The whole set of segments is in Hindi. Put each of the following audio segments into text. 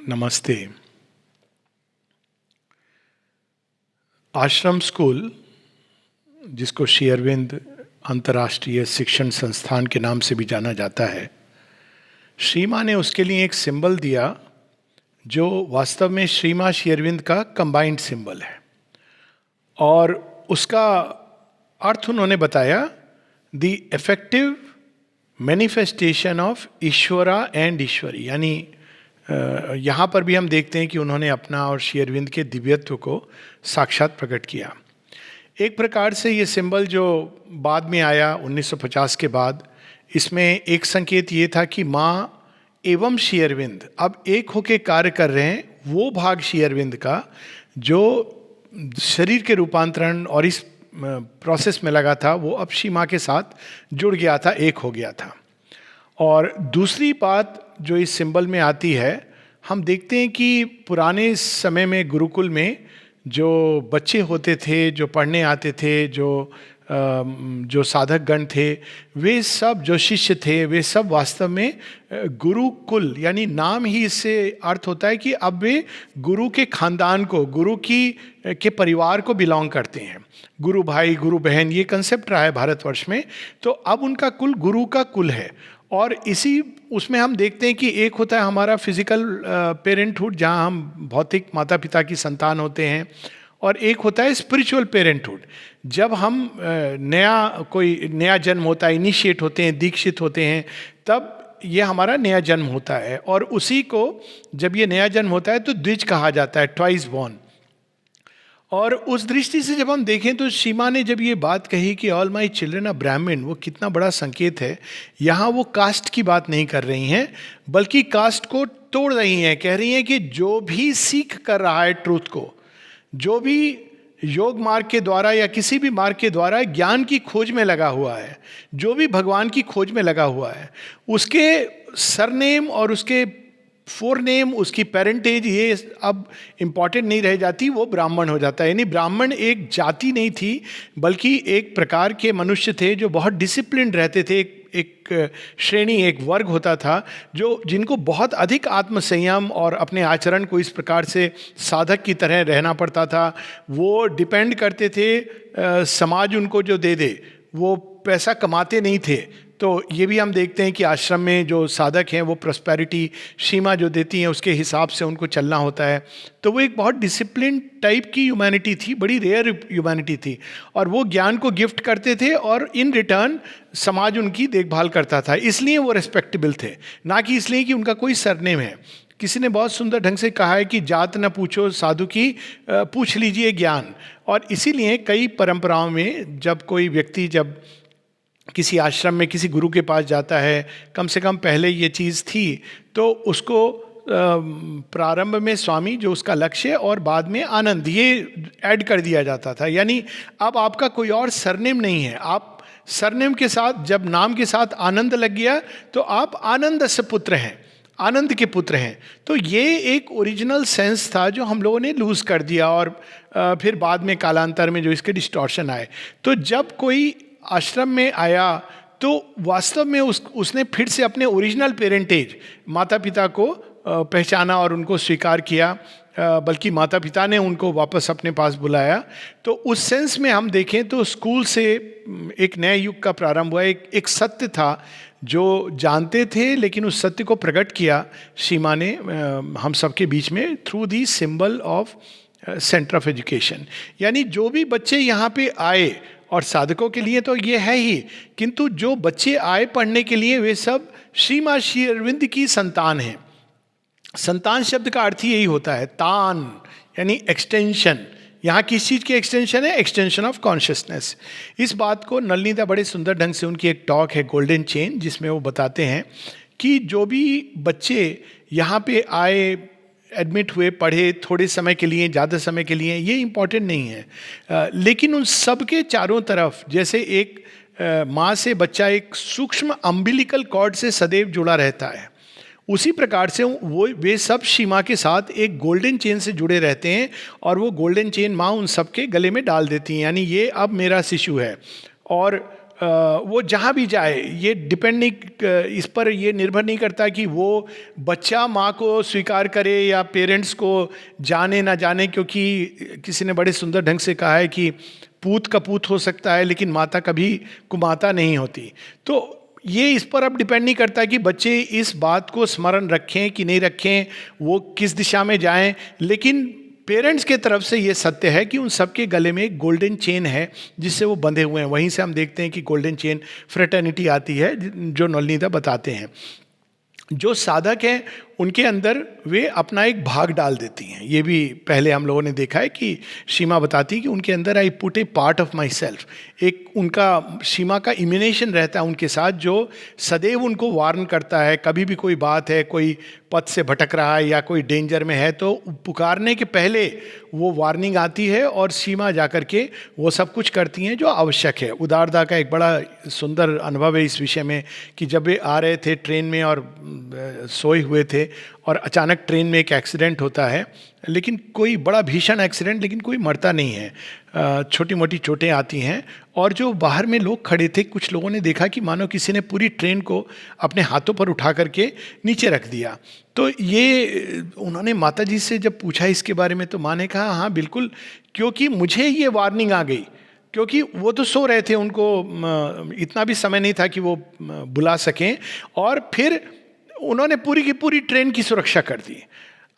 नमस्ते। आश्रम स्कूल, जिसको श्री अरविंद अंतर्राष्ट्रीय शिक्षण संस्थान के नाम से भी जाना जाता है, श्री माँ ने उसके लिए एक सिंबल दिया जो वास्तव में श्री माँ श्री अरविंद का कंबाइंड सिंबल है। और उसका अर्थ उन्होंने बताया, द इफेक्टिव मैनिफेस्टेशन ऑफ ईश्वरा एंड ईश्वरी। यानी यहाँ पर भी हम देखते हैं कि उन्होंने अपना और श्री अरविंद के दिव्यत्व को साक्षात प्रकट किया। एक प्रकार से ये सिंबल जो बाद में आया 1950 के बाद, इसमें एक संकेत ये था कि माँ एवं श्री अरविंद अब एक होकर कार्य कर रहे हैं। वो भाग श्री अरविंद का जो शरीर के रूपांतरण और इस प्रोसेस में लगा था, वो अब श्री माँ के साथ जुड़ गया था, एक हो गया था। और दूसरी बात जो इस सिंबल में आती है, हम देखते हैं कि पुराने समय में गुरुकुल में जो बच्चे होते थे, जो पढ़ने आते थे, जो साधक गण थे, वे सब जो शिष्य थे, वे सब वास्तव में गुरुकुल, यानी नाम ही इससे अर्थ होता है कि अब वे गुरु के खानदान को, गुरु के परिवार को बिलोंग करते हैं। गुरु भाई, गुरु बहन, ये कंसेप्ट रहा है भारतवर्ष में। तो अब उनका कुल गुरु का कुल है। और इसी उसमें हम देखते हैं कि एक होता है हमारा फिजिकल पेरेंटहुड, जहाँ हम भौतिक माता पिता की संतान होते हैं, और एक होता है स्पिरिचुअल पेरेंटहुड, जब हम कोई नया जन्म होता है, इनिशिएट होते हैं, दीक्षित होते हैं, तब ये हमारा नया जन्म होता है। और उसी को जब ये नया जन्म होता है तो द्विज कहा जाता है, ट्वाइस बॉर्न। और उस दृष्टि से जब हम देखें तो श्री माँ ने जब ये बात कही कि ऑल माई चिल्ड्रन आर ब्राह्मण, वो कितना बड़ा संकेत है। यहाँ वो कास्ट की बात नहीं कर रही हैं, बल्कि कास्ट को तोड़ रही हैं। कह रही हैं कि जो भी सीख कर रहा है ट्रूथ को, जो भी योग मार्ग के द्वारा या किसी भी मार्ग के द्वारा ज्ञान की खोज में लगा हुआ है, जो भी भगवान की खोज में लगा हुआ है, उसके सरनेम और उसके फोरनेम, उसकी पेरेंटेज, ये अब इम्पॉर्टेंट नहीं रह जाती, वो ब्राह्मण हो जाता है। यानी ब्राह्मण एक जाति नहीं थी, बल्कि एक प्रकार के मनुष्य थे जो बहुत डिसिप्लिन रहते थे। एक श्रेणी, एक वर्ग होता था जो जिनको बहुत अधिक आत्म संयम और अपने आचरण को इस प्रकार से साधक की तरह रहना पड़ता था। वो डिपेंड करते थे समाज उनको जो दे दे, वो पैसा कमाते नहीं थे। तो ये भी हम देखते हैं कि आश्रम में जो साधक हैं वो प्रॉस्पेरिटी सीमा जो देती हैं उसके हिसाब से उनको चलना होता है। तो वो एक बहुत डिसिप्लिन टाइप की ह्यूमैनिटी थी, बड़ी रेयर ह्यूमैनिटी थी। और वो ज्ञान को गिफ्ट करते थे और इन रिटर्न समाज उनकी देखभाल करता था। इसलिए वो रेस्पेक्टेबल थे, ना कि इसलिए कि उनका कोई सरनेम है। किसी ने बहुत सुंदर ढंग से कहा है कि जात न पूछो साधु की, पूछ लीजिए ज्ञान। और इसीलिए कई परंपराओं में जब कोई व्यक्ति जब किसी आश्रम में किसी गुरु के पास जाता है, कम से कम पहले ये चीज़ थी, तो उसको प्रारंभ में स्वामी जो उसका लक्ष्य है और बाद में आनंद, ये ऐड कर दिया जाता था। यानी अब आपका कोई और सरनेम नहीं है, आप सरनेम के साथ जब नाम के साथ आनंद लग गया तो आप आनंद से पुत्र हैं, आनंद के पुत्र हैं। तो ये एक ओरिजिनल सेंस था जो हम लोगों ने लूज कर दिया। और फिर बाद में कालांतर में जो इसके डिस्टॉर्शन आए, तो जब कोई आश्रम में आया तो वास्तव में उसने फिर से अपने ओरिजिनल पेरेंटेज, माता पिता को पहचाना और उनको स्वीकार किया, बल्कि माता पिता ने उनको वापस अपने पास बुलाया। तो उस सेंस में हम देखें तो स्कूल से एक नए युग का प्रारंभ हुआ। एक सत्य था जो जानते थे, लेकिन उस सत्य को प्रकट किया श्री माँ ने हम सबके बीच में through the symbol of centre of education. यानी जो भी बच्चे यहाँ पे आए, और साधकों के लिए तो ये है ही, किंतु जो बच्चे आए पढ़ने के लिए वे सब श्री माँ श्री अरविंद की संतान हैं। संतान शब्द का अर्थ ही यही होता है, तान यानी एक्सटेंशन। यहाँ किस चीज़ की एक्सटेंशन है? Extension of consciousness. इस बात को नलनीदा बड़े सुंदर ढंग से, उनकी एक टॉक है गोल्डन चेन, जिसमें वो बताते हैं कि जो भी बच्चे यहाँ पे आए, एडमिट हुए, पढ़े थोड़े समय के लिए, ज़्यादा समय के लिए, ये इम्पॉर्टेंट नहीं है। लेकिन उन सब के चारों तरफ जैसे एक माँ से बच्चा एक सूक्ष्म अम्बिलिकल कॉर्ड से सदैव जुड़ा रहता है, उसी प्रकार से वे सब श्री माँ के साथ एक गोल्डन चेन से जुड़े रहते हैं। और वो गोल्डन चेन माँ उन सब के गले में डाल देती हैं। यानी ये अब मेरा शिशु है। और वो जहाँ भी जाए, ये डिपेंड नहीं, इस पर ये निर्भर नहीं करता कि वो बच्चा माँ को स्वीकार करे या पेरेंट्स को जाने ना जाने, क्योंकि किसी ने बड़े सुंदर ढंग से कहा है कि पूत कपूत हो सकता है लेकिन माता कभी कुमाता नहीं होती। तो ये इस पर अब डिपेंड नहीं करता कि बच्चे इस बात को स्मरण रखें कि नहीं रखें, वो किस दिशा में जाएं, लेकिन पेरेंट्स के तरफ से ये सत्य है कि उन सबके गले में एक गोल्डन चेन है जिससे वो बंधे हुए हैं। वहीं से हम देखते हैं कि गोल्डन चेन फ्रेटर्निटी आती है, जो नवनीता बताते हैं। जो साधक हैं उनके अंदर वे अपना एक भाग डाल देती हैं। ये भी पहले हम लोगों ने देखा है कि सीमा बताती है कि उनके अंदर I put A part of my self, एक उनका सीमा का इमिनेशन रहता है उनके साथ, जो सदैव उनको वार्न करता है। कभी भी कोई बात है, कोई पथ से भटक रहा है या कोई डेंजर में है, तो पुकारने के पहले वो वार्निंग आती है और सीमा जाकर के वो सब कुछ करती हैं जो आवश्यक है। उदारता का एक बड़ा सुंदर अनुभव है इस विषय में कि जब वे आ रहे थे ट्रेन में और सोए हुए थे और अचानक ट्रेन में एक एक्सीडेंट होता है, लेकिन कोई बड़ा भीषण एक्सीडेंट, लेकिन कोई मरता नहीं है, छोटी मोटी चोटें आती हैं। और जो बाहर में लोग खड़े थे, कुछ लोगों ने देखा कि मानो किसी ने पूरी ट्रेन को अपने हाथों पर उठा करके नीचे रख दिया। तो ये उन्होंने माता जी से जब पूछा इसके बारे में, तो माँ ने कहा हाँ बिल्कुल, क्योंकि मुझे ये वार्निंग आ गई, क्योंकि वो तो सो रहे थे, उनको इतना भी समय नहीं था कि वो बुला सकें, और फिर उन्होंने पूरी की पूरी ट्रेन की सुरक्षा कर दी।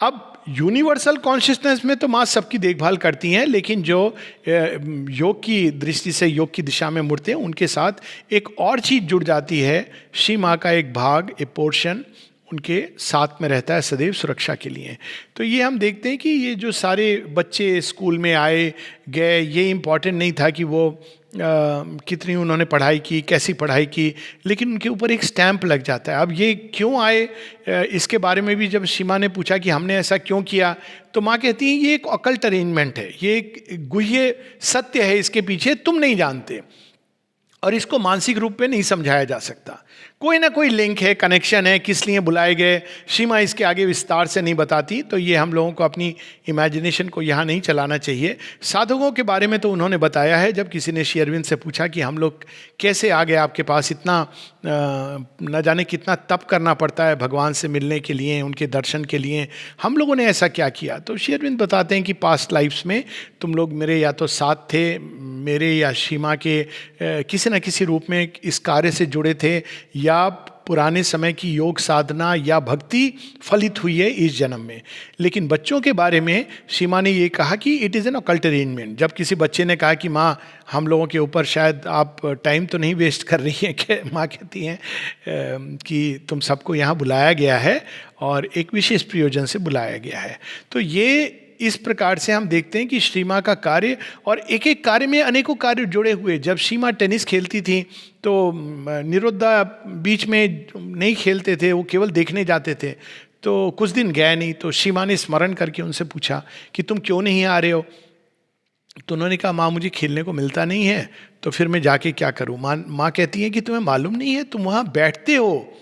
अब यूनिवर्सल कॉन्शियसनेस में तो माँ सबकी देखभाल करती हैं, लेकिन जो योग की दृष्टि से योग की दिशा में मुड़ते हैं, उनके साथ एक और चीज़ जुड़ जाती है। श्री माँ का एक भाग, एक पोर्शन उनके साथ में रहता है सदैव सुरक्षा के लिए। तो ये हम देखते हैं कि ये जो सारे बच्चे स्कूल में आए गए, ये इम्पॉर्टेंट नहीं था कि वो कितनी उन्होंने पढ़ाई की, कैसी पढ़ाई की, लेकिन उनके ऊपर एक स्टैंप लग जाता है। अब ये क्यों आए, इसके बारे में भी जब सीमा ने पूछा कि हमने ऐसा क्यों किया, तो माँ कहती है ये एक ऑकल्ट अरेंजमेंट है, ये एक गुह्य सत्य है इसके पीछे, तुम नहीं जानते, और इसको मानसिक रूप में नहीं समझाया जा सकता। कोई ना कोई लिंक है, कनेक्शन है, किस लिए बुलाए गए, सीमा इसके आगे विस्तार से नहीं बताती। तो ये हम लोगों को अपनी इमेजिनेशन को यहाँ नहीं चलाना चाहिए। साधकों के बारे में तो उन्होंने बताया है। जब किसी ने श्री अरविंद से पूछा कि हम लोग कैसे आ गए आपके पास, इतना न जाने कितना तप करना पड़ता है भगवान से मिलने के लिए, उनके दर्शन के लिए, हम लोगों ने ऐसा क्या किया, तो श्री अरविंद बताते हैं कि पास्ट लाइफ्स में तुम लोग मेरे या तो साथ थे, मेरे या सीमा के किसी न किसी रूप में इस कार्य से जुड़े थे, या पुराने समय की योग साधना या भक्ति फलित हुई है इस जन्म में। लेकिन बच्चों के बारे में सीमा ने ये कहा कि it is an occult arrangement. जब किसी बच्चे ने कहा कि माँ हम लोगों के ऊपर शायद आप टाइम तो नहीं वेस्ट कर रही हैं, माँ कहती हैं कि तुम सबको यहाँ बुलाया गया है और एक विशेष प्रयोजन से बुलाया गया है। तो ये इस प्रकार से हम देखते हैं कि श्री माँ का कार्य, और एक एक कार्य में अनेकों कार्य जुड़े हुए। जब श्री माँ टेनिस खेलती थी तो निरुद्धा बीच में नहीं खेलते थे, वो केवल देखने जाते थे। तो कुछ दिन गए नहीं, तो श्री माँ ने स्मरण करके उनसे पूछा कि तुम क्यों नहीं आ रहे हो। तो उन्होंने कहा माँ मुझे खेलने को मिलता नहीं है, तो फिर मैं जाके क्या करूँ। माँ कहती है कि तुम्हें मालूम नहीं है, तुम वहाँ बैठते हो,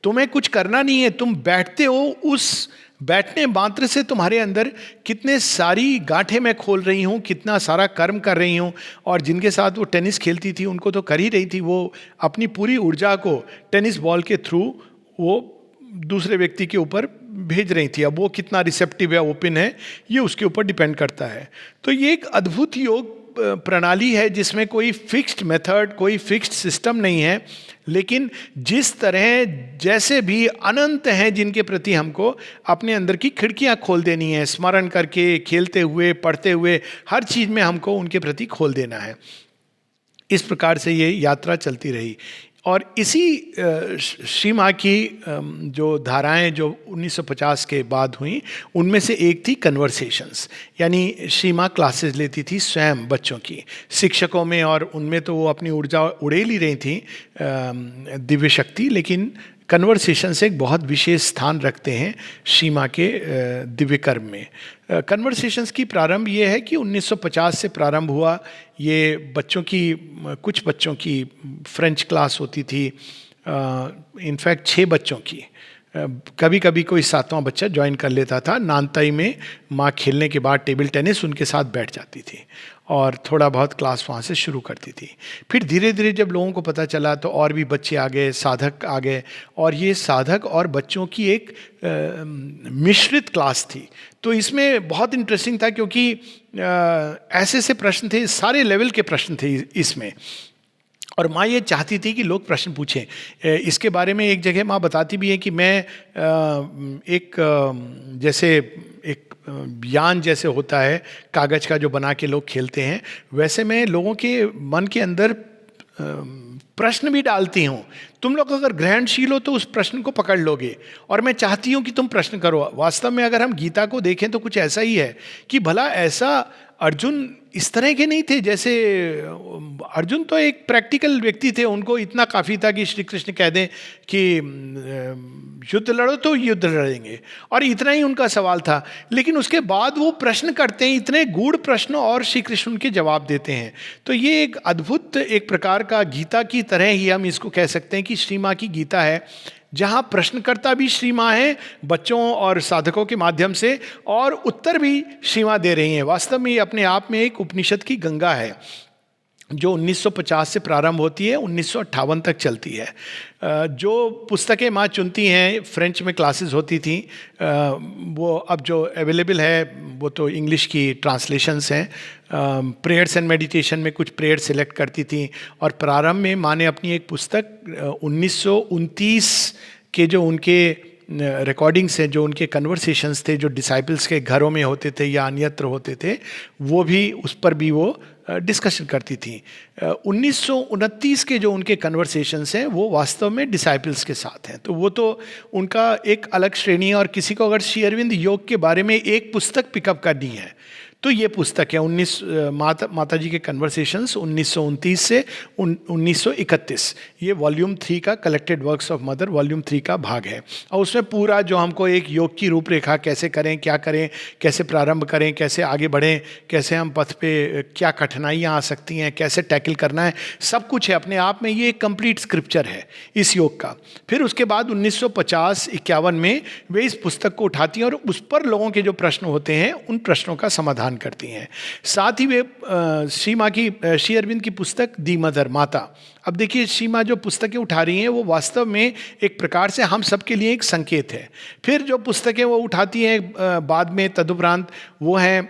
तुम्हें कुछ करना नहीं है, तुम बैठते हो, उस बैठने मात्र से तुम्हारे अंदर कितने सारी गांठें मैं खोल रही हूँ, कितना सारा कर्म कर रही हूँ। और जिनके साथ वो टेनिस खेलती थी उनको तो कर ही रही थी, वो अपनी पूरी ऊर्जा को टेनिस बॉल के थ्रू वो दूसरे व्यक्ति के ऊपर भेज रही थी। अब वो कितना रिसेप्टिव है, ओपन है, ये उसके ऊपर डिपेंड करता है। तो ये एक अद्भुत योग प्रणाली है जिसमें कोई फिक्स्ड मेथड, कोई फिक्स्ड सिस्टम नहीं है, लेकिन जिस तरह जैसे भी अनंत हैं जिनके प्रति हमको अपने अंदर की खिड़कियां खोल देनी है, स्मरण करके, खेलते हुए, पढ़ते हुए, हर चीज़ में हमको उनके प्रति खोल देना है। इस प्रकार से ये यात्रा चलती रही। और इसी श्री माँ की जो धाराएं जो 1950 के बाद हुई, उनमें से एक थी कन्वर्सेशंस। यानी श्री माँ क्लासेस लेती थी स्वयं बच्चों की, शिक्षकों में, और उनमें तो वो अपनी ऊर्जा उड़ेल ही रही थी दिव्य शक्ति, लेकिन कन्वर्सेशन से एक बहुत विशेष स्थान रखते हैं श्री माँ के दिव्य कर्म में। कन्वर्सेशंस की प्रारंभ ये है कि 1950 से प्रारंभ हुआ। ये बच्चों की, कुछ बच्चों की फ्रेंच क्लास होती थी, इनफैक्ट 6 बच्चों की, कभी कभी कोई 7वां बच्चा ज्वाइन कर लेता था। नानताई में माँ खेलने के बाद टेबल टेनिस उनके साथ बैठ जाती थी। और थोड़ा बहुत क्लास वहाँ से शुरू करती थी। फिर धीरे धीरे जब लोगों को पता चला तो और भी बच्चे आ गए, साधक आ गए, और ये साधक और बच्चों की एक मिश्रित क्लास थी। तो इसमें बहुत इंटरेस्टिंग था क्योंकि ऐसे ऐसे प्रश्न थे, सारे लेवल के प्रश्न थे इसमें, और माँ ये चाहती थी कि लोग प्रश्न पूछें। इसके बारे में एक जगह माँ बताती भी है कि मैं जैसे एक यान जैसे होता है कागज़ का जो बना के लोग खेलते हैं, वैसे मैं लोगों के मन के अंदर प्रश्न भी डालती हूँ। तुम लोग अगर ग्रहणशील हो तो उस प्रश्न को पकड़ लोगे, और मैं चाहती हूँ कि तुम प्रश्न करो। वास्तव में अगर हम गीता को देखें तो कुछ ऐसा ही है कि भला ऐसा अर्जुन इस तरह के नहीं थे, जैसे अर्जुन तो एक प्रैक्टिकल व्यक्ति थे, उनको इतना काफ़ी था कि श्री कृष्ण कह दें कि युद्ध लड़ो तो युद्ध लड़ेंगे, और इतना ही उनका सवाल था। लेकिन उसके बाद वो प्रश्न करते हैं, इतने गूढ़ प्रश्न, और श्री कृष्ण उनके जवाब देते हैं। तो ये एक अद्भुत एक प्रकार का गीता की तरह ही हम इसको कह सकते हैं कि श्री माँ की गीता है, जहाँ प्रश्नकर्ता भी श्री माँ है बच्चों और साधकों के माध्यम से, और उत्तर भी श्री माँ दे रही हैं। वास्तव में ये अपने आप में एक उपनिषद की गंगा है जो 1950 से प्रारंभ होती है, 1958 तक चलती है। जो पुस्तकें माँ चुनती हैं, फ्रेंच में क्लासेस होती थी, वो अब जो अवेलेबल है वो तो इंग्लिश की ट्रांसलेशंस हैं। प्रेयर्स एंड मेडिटेशन में कुछ प्रेयर सेलेक्ट करती थी, और प्रारंभ में माँ ने अपनी एक पुस्तक 1929 के जो उनके रिकॉर्डिंग्स हैं, जो उनके कन्वर्सेशंस थे, जो डिसाइपल्स के घरों में होते थे या अन्यत्र होते थे, वो भी उस पर भी वो डिस्कशन करती थी। 1929 के जो उनके कन्वर्सेशंस हैं वो वास्तव में डिसाइपल्स के साथ हैं, तो वो तो उनका एक अलग श्रेणी है। और किसी को अगर श्री अरविंद योग के बारे में एक पुस्तक पिकअप करनी है तो ये पुस्तक है, माता जी के कन्वर्सेशंस 1929 से 1931। ये वॉल्यूम 3 का, collected works of Mother volume 3 का भाग है, और उसमें पूरा जो हमको एक योग की रूपरेखा, कैसे करें, क्या करें, कैसे प्रारंभ करें, कैसे आगे बढ़ें, कैसे हम पथ पे क्या कठिनाइयाँ आ सकती हैं, कैसे टैकल करना है, सब कुछ है अपने आप में। ये एक कंप्लीट स्क्रिप्चर है इस योग का। फिर उसके बाद 1950-51 में वे इस पुस्तक को उठाती हैं और उस पर लोगों के जो प्रश्न होते हैं उन प्रश्नों का समाधान करती हैं। साथ ही वे श्री अरविंद की पुस्तक दी मदर, माता। अब देखिए श्री माँ जो पुस्तकें उठा रही हैं वो वास्तव में एक प्रकार से हम सबके लिए एक संकेत है। फिर जो पुस्तकें वो उठाती हैं बाद में तदुपरांत, वो हैं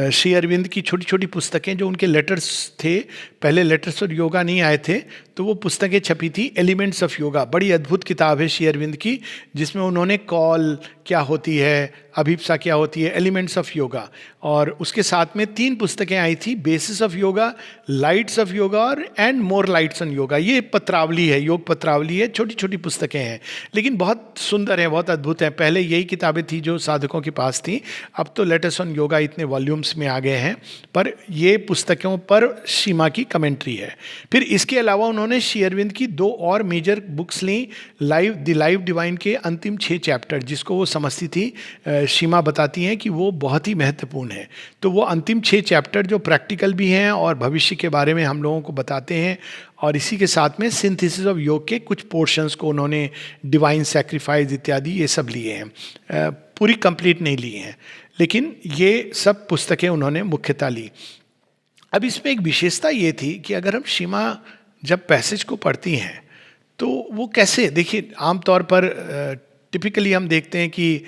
श्री अरविंद की छोटी छोटी पुस्तकें जो उनके लेटर्स थे। पहले लेटर्स और योगा नहीं आए थे, तो वो पुस्तकें छपी थी, एलिमेंट्स ऑफ योगा। बड़ी अद्भुत किताब है श्री अरविंद की, जिसमें उन्होंने कॉल क्या होती है, अभिप्सा क्या होती है, एलिमेंट्स ऑफ योगा, और उसके साथ में 3 पुस्तकें आई थी, basis of yoga, lights of yoga और and more lights on yoga. ये पत्रावली है, योग पत्रावली है, छोटी छोटी पुस्तकें हैं, लेकिन बहुत सुंदर है, बहुत अद्भुत है। पहले यही किताबें थी जो साधकों के पास थी, अब तो लेटेस्ट ऑन योगा इतने वॉल्यूम्स में आ गए हैं, पर ये पुस्तकों पर श्री माँ की कमेंट्री है। फिर इसके अलावा उन्होंने श्री अरविंद की 2 और मेजर बुक्स ली, द लाइफ डिवाइन के अंतिम 6 चैप्टर, जिसको वो समझती थी, श्री माँ बताती हैं कि वो बहुत ही महत्वपूर्ण है। तो वो अंतिम 6 चैप्टर जो प्रैक्टिकल भी हैं और भविष्य के बारे में हम लोगों को बताते हैं, और इसी के साथ में सिंथेसिस ऑफ योग के कुछ पोर्शंस को उन्होंने, डिवाइन सैक्रिफाइस इत्यादि, ये सब लिए हैं। पूरी कंप्लीट नहीं लिए हैं, लेकिन ये सब पुस्तकें उन्होंने मुख्यतः ली। अब इसमें एक विशेषता ये थी कि अगर हम श्री माँ जब पैसेज को पढ़ती हैं तो वो कैसे, देखिए आमतौर पर टिपिकली हम देखते हैं कि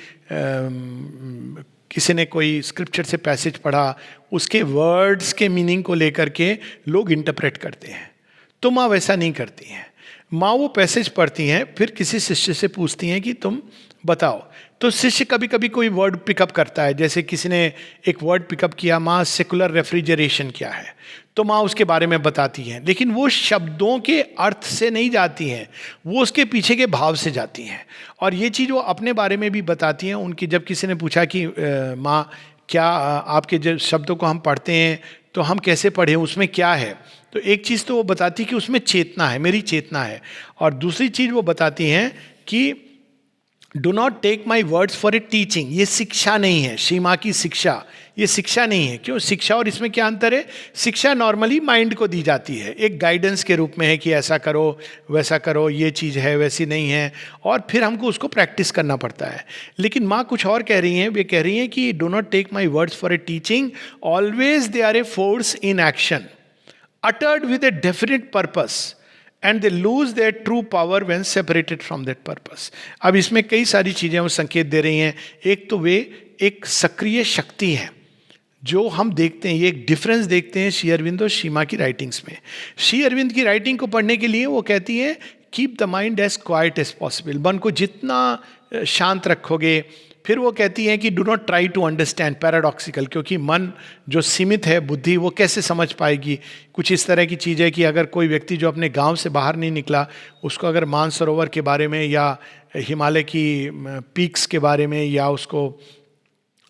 किसी ने कोई स्क्रिप्चर से पैसेज पढ़ा, उसके वर्ड्स के मीनिंग को लेकर के लोग इंटरप्रेट करते हैं। तो माँ वैसा नहीं करती हैं। माँ वो पैसेज पढ़ती हैं, फिर किसी शिष्य से पूछती हैं कि तुम बताओ। तो शिष्य कभी कभी कोई वर्ड पिकअप करता है, जैसे किसी ने एक वर्ड पिकअप किया, माँ सेकुलर रेफ्रिजरेशन क्या है, तो माँ उसके बारे में बताती हैं, लेकिन वो शब्दों के अर्थ से नहीं जाती हैं, वो उसके पीछे के भाव से जाती हैं। और ये चीज़ वो अपने बारे में भी बताती हैं। उनकी जब किसी ने पूछा कि माँ क्या आपके जो शब्दों को हम पढ़ते हैं तो हम कैसे पढ़ें, उसमें क्या है, तो एक चीज़ तो वो बताती कि उसमें चेतना है, मेरी चेतना है। और दूसरी चीज़ वो बताती हैं कि do not take my words for a teaching, ये शिक्षा नहीं है, श्री माँ की शिक्षा ये शिक्षा नहीं है। क्यों? शिक्षा और इसमें क्या अंतर है? शिक्षा नॉर्मली माइंड को दी जाती है, एक गाइडेंस के रूप में है कि ऐसा करो वैसा करो, ये चीज़ है वैसी नहीं है, और फिर हमको उसको प्रैक्टिस करना पड़ता है। लेकिन माँ कुछ और कह रही हैं, वे कह रही हैं कि do not take my words for a teaching, always they are a force in action uttered with a definite purpose and they lose their true power when separated from that purpose. अब इसमें कई सारी चीजें वो संकेत दे रही हैं। एक तो वे एक सक्रिय शक्ति है जो हम देखते हैं, ये एक डिफरेंस देखते हैं श्री अरविंद और श्री माँ की राइटिंग्स में। श्री अरविंद की राइटिंग को पढ़ने के लिए वो कहती है keep the mind as quiet as possible, मन को जितना शांत रखोगे। फिर वो कहती हैं कि do not try to understand, paradoxical, क्योंकि मन जो सीमित है, बुद्धि, वो कैसे समझ पाएगी। कुछ इस तरह की चीज़ है कि अगर कोई व्यक्ति जो अपने गांव से बाहर नहीं निकला, उसको अगर मानसरोवर के बारे में या हिमालय की पीक्स के बारे में या उसको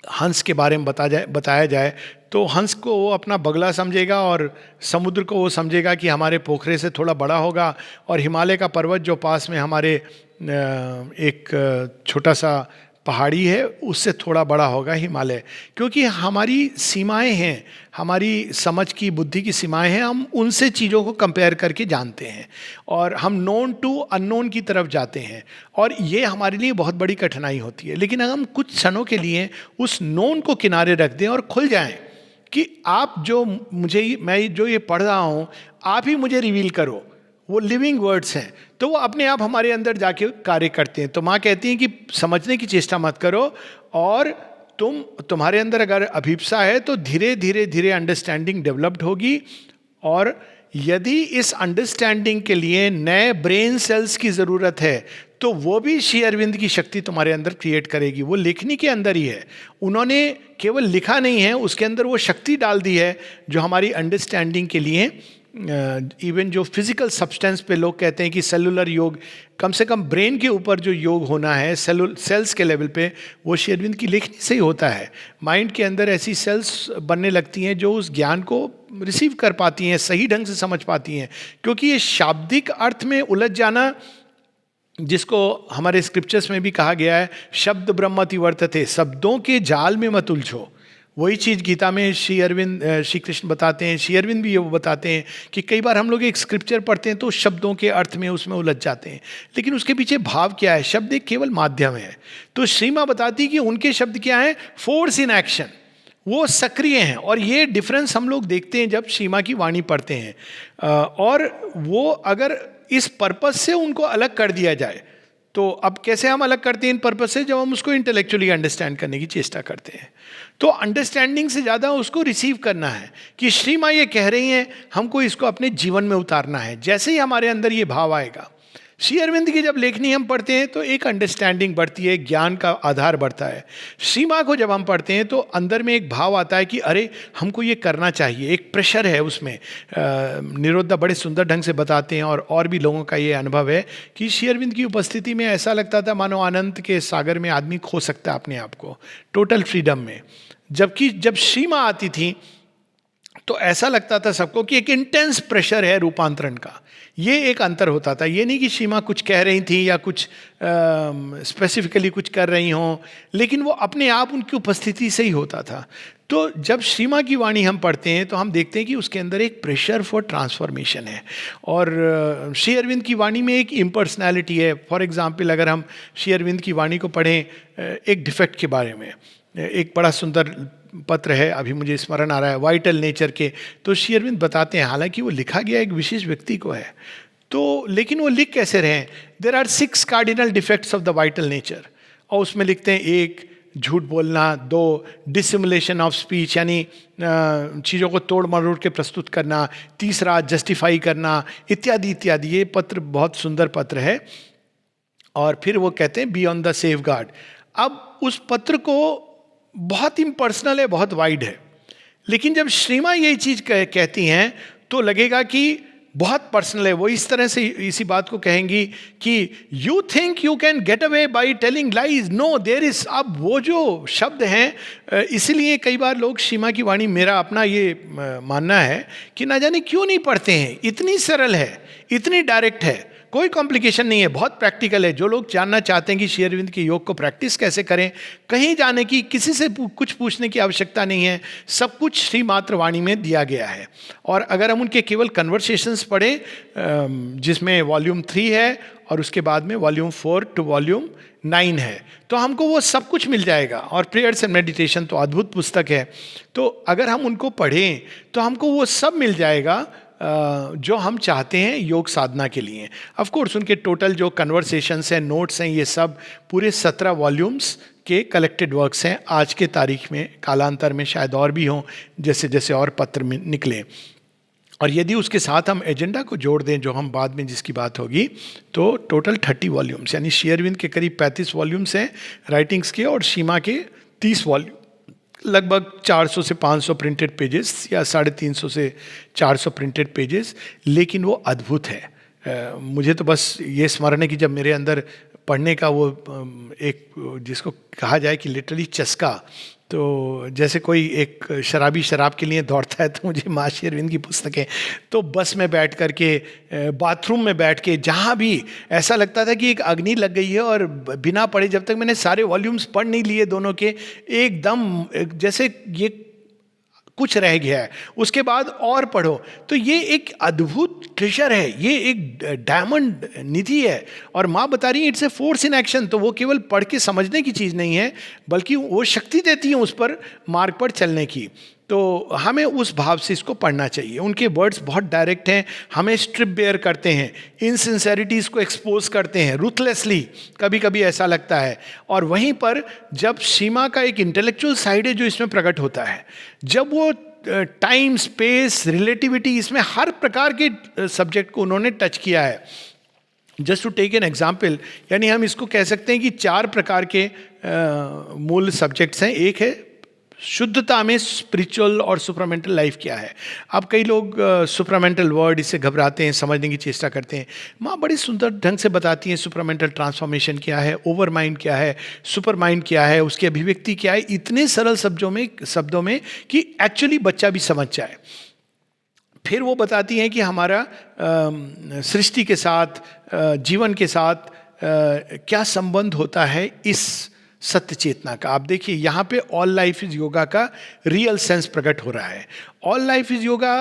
हंस के बारे में बताया जाए तो हंस को वो अपना बगला समझेगा और समुद्र को वो समझेगा कि हमारे पोखरे से थोड़ा बड़ा होगा, और हिमालय का पर्वत जो पास में हमारे एक छोटा सा पहाड़ी है उससे थोड़ा बड़ा होगा हिमालय। क्योंकि हमारी सीमाएं हैं, हमारी समझ की, बुद्धि की सीमाएं हैं, हम उनसे चीज़ों को कंपेयर करके जानते हैं और हम नोन टू अननोन की तरफ जाते हैं, और ये हमारे लिए बहुत बड़ी कठिनाई होती है। लेकिन अगर हम कुछ क्षणों के लिए उस नोन को किनारे रख दें और खुल जाएं कि आप जो मैं जो ये पढ़ रहा हूँ आप ही मुझे रिवील करो, वो लिविंग वर्ड्स हैं, तो वो अपने आप हमारे अंदर जाके कार्य करते हैं। तो माँ कहती हैं कि समझने की चेष्टा मत करो, और तुम्हारे अंदर अगर अभिप्सा है तो धीरे धीरे धीरे अंडरस्टैंडिंग डेवलप्ड होगी, और यदि इस अंडरस्टैंडिंग के लिए नए ब्रेन सेल्स की ज़रूरत है तो वो भी श्री अरविंद की शक्ति तुम्हारे अंदर क्रिएट करेगी। वो लेखनी के अंदर ही है, उन्होंने केवल लिखा नहीं है, उसके अंदर वो शक्ति डाल दी है जो हमारी अंडरस्टैंडिंग के लिए इवन जो फिजिकल सब्सटेंस पे लोग कहते हैं कि सेलुलर योग, कम से कम ब्रेन के ऊपर जो योग होना है सेल्स के लेवल पे, वो श्री अरविंद की लेखनी से ही होता है। माइंड के अंदर ऐसी सेल्स बनने लगती हैं जो उस ज्ञान को रिसीव कर पाती हैं, सही ढंग से समझ पाती हैं। क्योंकि ये शाब्दिक अर्थ में उलझ जाना, जिसको हमारे स्क्रिप्चर्स में भी कहा गया है, शब्द ब्रह्मति वर्तते, शब्दों के जाल में मत उलझो, वही चीज़ गीता में श्री कृष्ण बताते हैं, श्री अरविंद भी ये वो बताते हैं कि कई बार हम लोग एक स्क्रिप्चर पढ़ते हैं तो शब्दों के अर्थ में उसमें उलझ जाते हैं, लेकिन उसके पीछे भाव क्या है? शब्द एक केवल माध्यम है। तो श्री माँ बताती है कि उनके शब्द क्या है? फोर्स इन एक्शन, वो सक्रिय हैं। और ये डिफरेंस हम लोग देखते हैं जब श्री माँ की वाणी पढ़ते हैं। और वो अगर इस पर्पस से उनको अलग कर दिया जाए, तो अब कैसे हम अलग करते हैं इन पर्पस से? जब हम उसको इंटेलेक्चुअली अंडरस्टैंड करने की चेष्टा करते हैं। तो अंडरस्टैंडिंग से ज़्यादा उसको रिसीव करना है कि श्री माँ ये कह रही हैं, हमको इसको अपने जीवन में उतारना है। जैसे ही हमारे अंदर ये भाव आएगा, श्री अरविंद की जब लेखनी हम पढ़ते हैं तो एक अंडरस्टैंडिंग बढ़ती है, ज्ञान का आधार बढ़ता है। श्री माँ को जब हम पढ़ते हैं तो अंदर में एक भाव आता है कि अरे हमको ये करना चाहिए, एक प्रेशर है उसमें। निरोधा बड़े सुंदर ढंग से बताते हैं, और भी लोगों का ये अनुभव है कि श्री अरविंद की उपस्थिति में ऐसा लगता था मानो अनंत के सागर में आदमी खो सकता है अपने आप को, टोटल फ्रीडम में। जबकि जब श्री माँ आती थी तो ऐसा लगता था सबको कि एक इंटेंस प्रेशर है रूपांतरण का। ये एक अंतर होता था। ये नहीं कि श्री माँ कुछ कह रही थी या कुछ स्पेसिफिकली कुछ कर रही हों, लेकिन वो अपने आप उनकी उपस्थिति से ही होता था। तो जब श्री माँ की वाणी हम पढ़ते हैं तो हम देखते हैं कि उसके अंदर एक प्रेशर फॉर ट्रांसफॉर्मेशन है, और श्री अरविंद की वाणी में एक इम्पर्सनैलिटी है। फॉर एग्जाम्पल, अगर हम श्री अरविंद की वाणी को पढ़ें एक डिफेक्ट के बारे में, एक बड़ा सुंदर पत्र है, अभी मुझे स्मरण आ रहा है, वाइटल नेचर के। तो श्री अरविंद बताते हैं, हालांकि वो लिखा गया एक विशेष व्यक्ति को है, तो लेकिन वो लिख कैसे रहे हैं? There are 6 cardinal defects of the vital nature, और उसमें लिखते हैं 1 झूठ बोलना, 2 डिसिमुलेशन ऑफ स्पीच, यानी चीज़ों को तोड़ मरोड़ के प्रस्तुत करना, 3 जस्टिफाई करना, इत्यादि इत्यादि। ये पत्र बहुत सुंदर पत्र है। और फिर वो कहते हैं be on the safe guard. अब उस पत्र को बहुत इम्पर्सनल है, बहुत वाइड है, लेकिन जब श्री माँ यही चीज़ कहती हैं तो लगेगा कि बहुत पर्सनल है। वो इस तरह से इसी बात को कहेंगी कि you think you can get away by telling lies, no there is. अब वो जो शब्द हैं, इसीलिए कई बार लोग श्री माँ की वाणी, मेरा अपना ये मानना है कि ना जाने क्यों नहीं पढ़ते हैं। इतनी सरल है, इतनी डायरेक्ट है, कोई कॉम्प्लिकेशन नहीं है, बहुत प्रैक्टिकल है। जो लोग जानना चाहते हैं कि श्री अरविंद के योग को प्रैक्टिस कैसे करें, कहीं जाने की, किसी से कुछ पूछने की आवश्यकता नहीं है, सब कुछ श्री मात्र वाणी में दिया गया है। और अगर हम उनके केवल कन्वर्सेशंस पढ़ें, जिसमें वॉल्यूम 3 है और उसके बाद में वॉल्यूम 4 टू वॉल्यूम 9 है, तो हमको वो सब कुछ मिल जाएगा। और प्रेयर्स एंड मेडिटेशन तो अद्भुत पुस्तक है, तो अगर हम उनको पढ़ें तो हमको वो सब मिल जाएगा जो हम चाहते हैं योग साधना के लिए। ऑफ कोर्स उनके टोटल जो कन्वर्सेशंस हैं, नोट्स हैं, ये सब पूरे 17 वॉल्यूम्स के कलेक्टेड वर्क्स हैं आज के तारीख में। कालांतर में शायद और भी हों, जैसे जैसे और पत्र में निकले। और यदि उसके साथ हम एजेंडा को जोड़ दें, जो हम बाद में जिसकी बात होगी, तो टोटल 30 वॉल्यूम्स, यानी श्री अरविंद के करीब 35 वॉल्यूम्स हैं राइटिंग्स के, और सीमा के 30 वॉल्यूम, लगभग 400 से 500 प्रिंटेड पेजेस या 350 से 400 प्रिंटेड पेजेस। लेकिन वो अद्भुत है। मुझे तो बस ये स्मरण है कि जब मेरे अंदर पढ़ने का वो एक, जिसको कहा जाए कि लिटरली चस्का, तो जैसे कोई एक शराबी शराब के लिए दौड़ता है, तो मुझे माँ श्री अरविंद की पुस्तकें, तो बस में बैठ करके, बाथरूम में बैठ के, जहाँ भी ऐसा लगता था कि एक अग्नि लग गई है, और बिना पढ़े, जब तक मैंने सारे वॉल्यूम्स पढ़ नहीं लिए दोनों के, एकदम जैसे ये कुछ रह गया है, उसके बाद और पढ़ो। तो ये एक अद्भुत ट्रेजर है, ये एक डायमंड निधि है। और माँ बता रही है it's a force in action. तो वो केवल पढ़ के समझने की चीज़ नहीं है, बल्कि वो शक्ति देती है उस पर मार्ग पर चलने की। तो हमें उस भाव से इसको पढ़ना चाहिए। उनके वर्ड्स बहुत डायरेक्ट हैं, हमें स्ट्रिप बेयर करते हैं, इनसिंसेरिटीज़ को एक्सपोज करते हैं रूथलेसली, कभी कभी ऐसा लगता है। और वहीं पर जब सीमा का एक इंटेलेक्चुअल साइड है जो इसमें प्रकट होता है, जब वो टाइम, स्पेस, रिलेटिविटी, इसमें हर प्रकार के सब्जेक्ट को उन्होंने टच किया है। Just to take an example, यानी हम इसको कह सकते हैं कि 4 प्रकार के मूल सब्जेक्ट्स हैं। एक है शुद्धता में स्पिरिचुअल और सुपरामेंटल लाइफ क्या है। अब कई लोग सुपरामेंटल वर्ड, इससे घबराते हैं, समझने की चेष्टा करते हैं। माँ बड़ी सुंदर ढंग से बताती हैं सुपरामेंटल ट्रांसफॉर्मेशन क्या है, ओवर माइंड क्या है, सुपर माइंड क्या है, उसकी अभिव्यक्ति क्या है, इतने सरल शब्दों में कि एक्चुअली बच्चा भी समझ जाए। फिर वो बताती हैं कि हमारा सृष्टि के साथ, जीवन के साथ क्या संबंध होता है इस सत्य चेतना का। आप देखिए यहाँ पे ऑल लाइफ इज योगा का रियल सेंस प्रकट हो रहा है। ऑल लाइफ इज योगा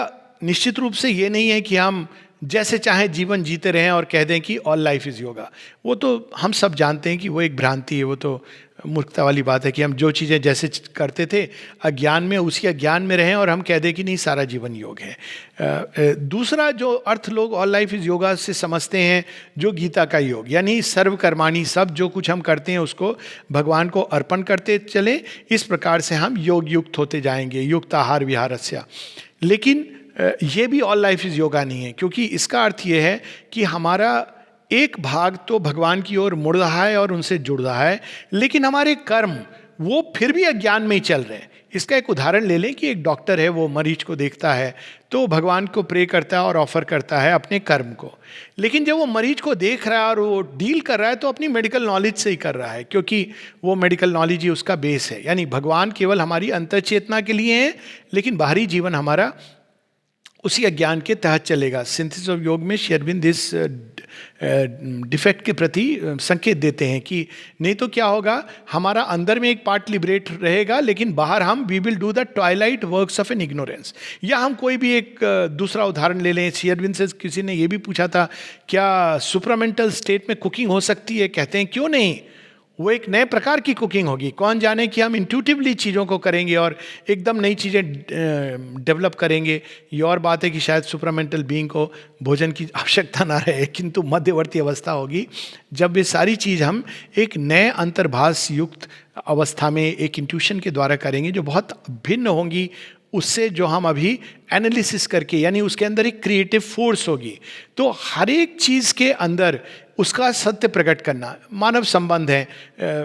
निश्चित रूप से ये नहीं है कि हम जैसे चाहें जीवन जीते रहें और कह दें कि ऑल लाइफ इज योगा। वो तो हम सब जानते हैं कि वो एक भ्रांति है, वो तो मूर्खता वाली बात है कि हम जो चीज़ें जैसे करते थे अज्ञान में, उसी अज्ञान में रहें और हम कह दें कि नहीं सारा जीवन योग है। दूसरा जो अर्थ लोग ऑल लाइफ इज योगा से समझते हैं, जो गीता का योग, यानी सर्वकर्माणी, सब जो कुछ हम करते हैं उसको भगवान को अर्पण करते चले, इस प्रकार से हम योग युक्त होते जाएंगे, युक्त आहार विहारस्य। लेकिन ये भी ऑल लाइफ इज योगा नहीं है, क्योंकि इसका अर्थ ये है कि हमारा एक भाग तो भगवान की ओर मुड़ रहा है और उनसे जुड़ रहा है, लेकिन हमारे कर्म वो फिर भी अज्ञान में ही चल रहे हैं। इसका एक उदाहरण ले लें कि एक डॉक्टर है, वो मरीज को देखता है तो भगवान को प्रे करता है और ऑफर करता है अपने कर्म को, लेकिन जब वो मरीज को देख रहा है और वो डील कर रहा है तो अपनी मेडिकल नॉलेज से ही कर रहा है, क्योंकि वो मेडिकल नॉलेज ही उसका बेस है। यानी भगवान केवल हमारी अंतर चेतना के लिए है, लेकिन बाहरी जीवन हमारा उसी अज्ञान के तहत चलेगा। सिंथेसिस ऑफ योग में श्री अरविंद इस डिफेक्ट के प्रति संकेत देते हैं कि नहीं तो क्या होगा, हमारा अंदर में एक पार्ट लिबरेट रहेगा, लेकिन बाहर हम we will do the twilight works of an ignorance. या हम कोई भी एक दूसरा उदाहरण ले लें। श्री अरविंद से किसी ने ये भी पूछा था, क्या सुपरामेंटल स्टेट में कुकिंग हो सकती है? कहते हैं क्यों नहीं, वो एक नए प्रकार की कुकिंग होगी। कौन जाने कि हम इंट्यूटिवली चीज़ों को करेंगे और एकदम नई चीज़ें डेवलप करेंगे। ये और बात है कि शायद सुपरामेंटल बीइंग को भोजन की आवश्यकता ना रहे, किंतु मध्यवर्ती अवस्था होगी जब ये सारी चीज़ हम एक नए अंतर्भाष युक्त अवस्था में एक इंट्यूशन के द्वारा करेंगे, जो बहुत भिन्न होंगी उससे जो हम अभी एनालिसिस करके, यानी उसके अंदर एक क्रिएटिव फोर्स होगी। तो हर एक चीज़ के अंदर उसका सत्य प्रकट करना। मानव संबंध है,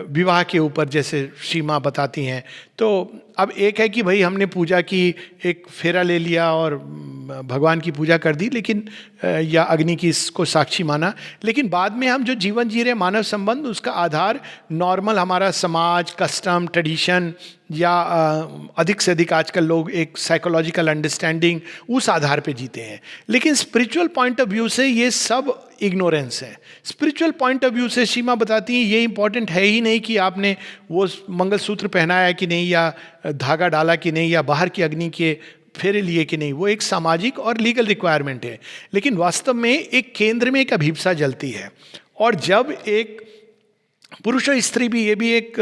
विवाह के ऊपर जैसे श्री माँ बताती हैं, तो अब एक है कि भाई हमने पूजा की, एक फेरा ले लिया और भगवान की पूजा कर दी, लेकिन या अग्नि की इसको साक्षी माना, लेकिन बाद में हम जो जीवन जी रहे मानव संबंध, उसका आधार नॉर्मल हमारा समाज, कस्टम, ट्रेडिशन, या अधिक से अधिक आजकल लोग एक साइकोलॉजिकल अंडरस्टैंडिंग, उस आधार पे जीते हैं। लेकिन स्पिरिचुअल पॉइंट ऑफ व्यू से ये सब इग्नोरेंस है। स्पिरिचुअल पॉइंट ऑफ व्यू से सीमा बताती है ये इंपॉर्टेंट है ही नहीं कि आपने वो मंगलसूत्र पहनाया कि नहीं, या धागा डाला कि नहीं, या बाहर की अग्नि के फेरे लिए कि नहीं। वो एक सामाजिक और लीगल रिक्वायरमेंट है, लेकिन वास्तव में एक केंद्र में एक अभिप्सा जलती है। और जब एक पुरुष और स्त्री भी, ये भी एक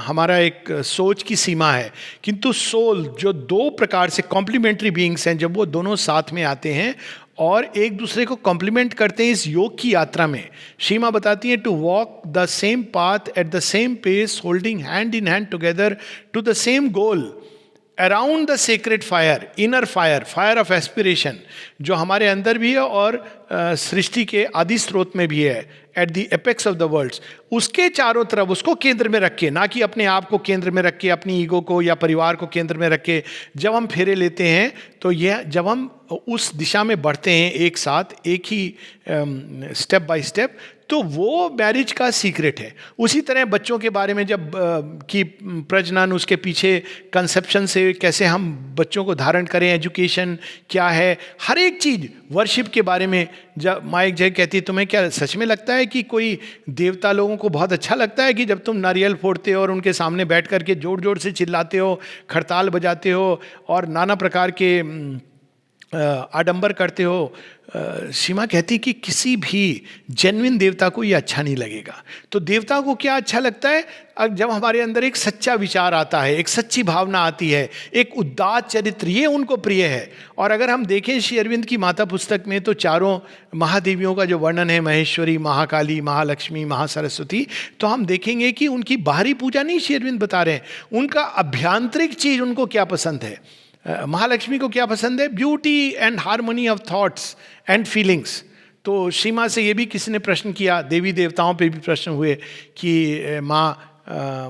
हमारा एक सोच की सीमा है, किंतु सोल जो दो प्रकार से कॉम्प्लीमेंट्री बीइंग्स हैं, जब वो दोनों साथ में आते हैं और एक दूसरे को कॉम्प्लीमेंट करते हैं इस योग की यात्रा में, सीमा बताती है to walk the same path at the same pace, holding hand in hand together to the same goal, around the sacred fire, inner fire, fire of aspiration, जो हमारे अंदर भी है और सृष्टि के आदि स्रोत में भी है, at the apex of the world, उसके चारों तरफ उसको केंद्र में रख के, ना कि अपने आप को केंद्र में रख के, अपनी ईगो को या परिवार को केंद्र में रख के जब हम फेरे लेते हैं, तो यह जब हम उस दिशा में बढ़ते हैं एक साथ, एक ही स्टेप बाय स्टेप, तो वो मैरिज का सीक्रेट है। उसी तरह बच्चों के बारे में जब की प्रजनन, उसके पीछे कंसेप्शन से कैसे हम बच्चों को धारण करें, एजुकेशन क्या है, हर एक चीज़, वर्शिप के बारे में जब माँ एक जगह कहती है, तुम्हें क्या सच में लगता है कि कोई देवता लोगों को बहुत अच्छा लगता है कि जब तुम नारियल फोड़ते हो और उनके सामने बैठ करके जोर जोर से चिल्लाते हो, खड़ताल बजाते हो और नाना प्रकार के आडंबर करते हो? सीमा कहती कि किसी भी जेन्युइन देवता को ये अच्छा नहीं लगेगा। तो देवता को क्या अच्छा लगता है? जब हमारे अंदर एक सच्चा विचार आता है, एक सच्ची भावना आती है, एक उदात्त चरित्र, ये उनको प्रिय है। और अगर हम देखें श्री अरविंद की माता पुस्तक में, तो चारों महादेवियों का जो वर्णन है, महेश्वरी, महाकाली, महालक्ष्मी, महासरस्वती, तो हम देखेंगे कि उनकी बाहरी पूजा नहीं श्री अरविंद बता रहे हैं, उनका अभ्यांतरिक चीज उनको क्या पसंद है। महालक्ष्मी को क्या पसंद है? Beauty and harmony of thoughts and feelings. तो सीमा से ये भी किसी ने प्रश्न किया, देवी देवताओं पे भी प्रश्न हुए कि माँ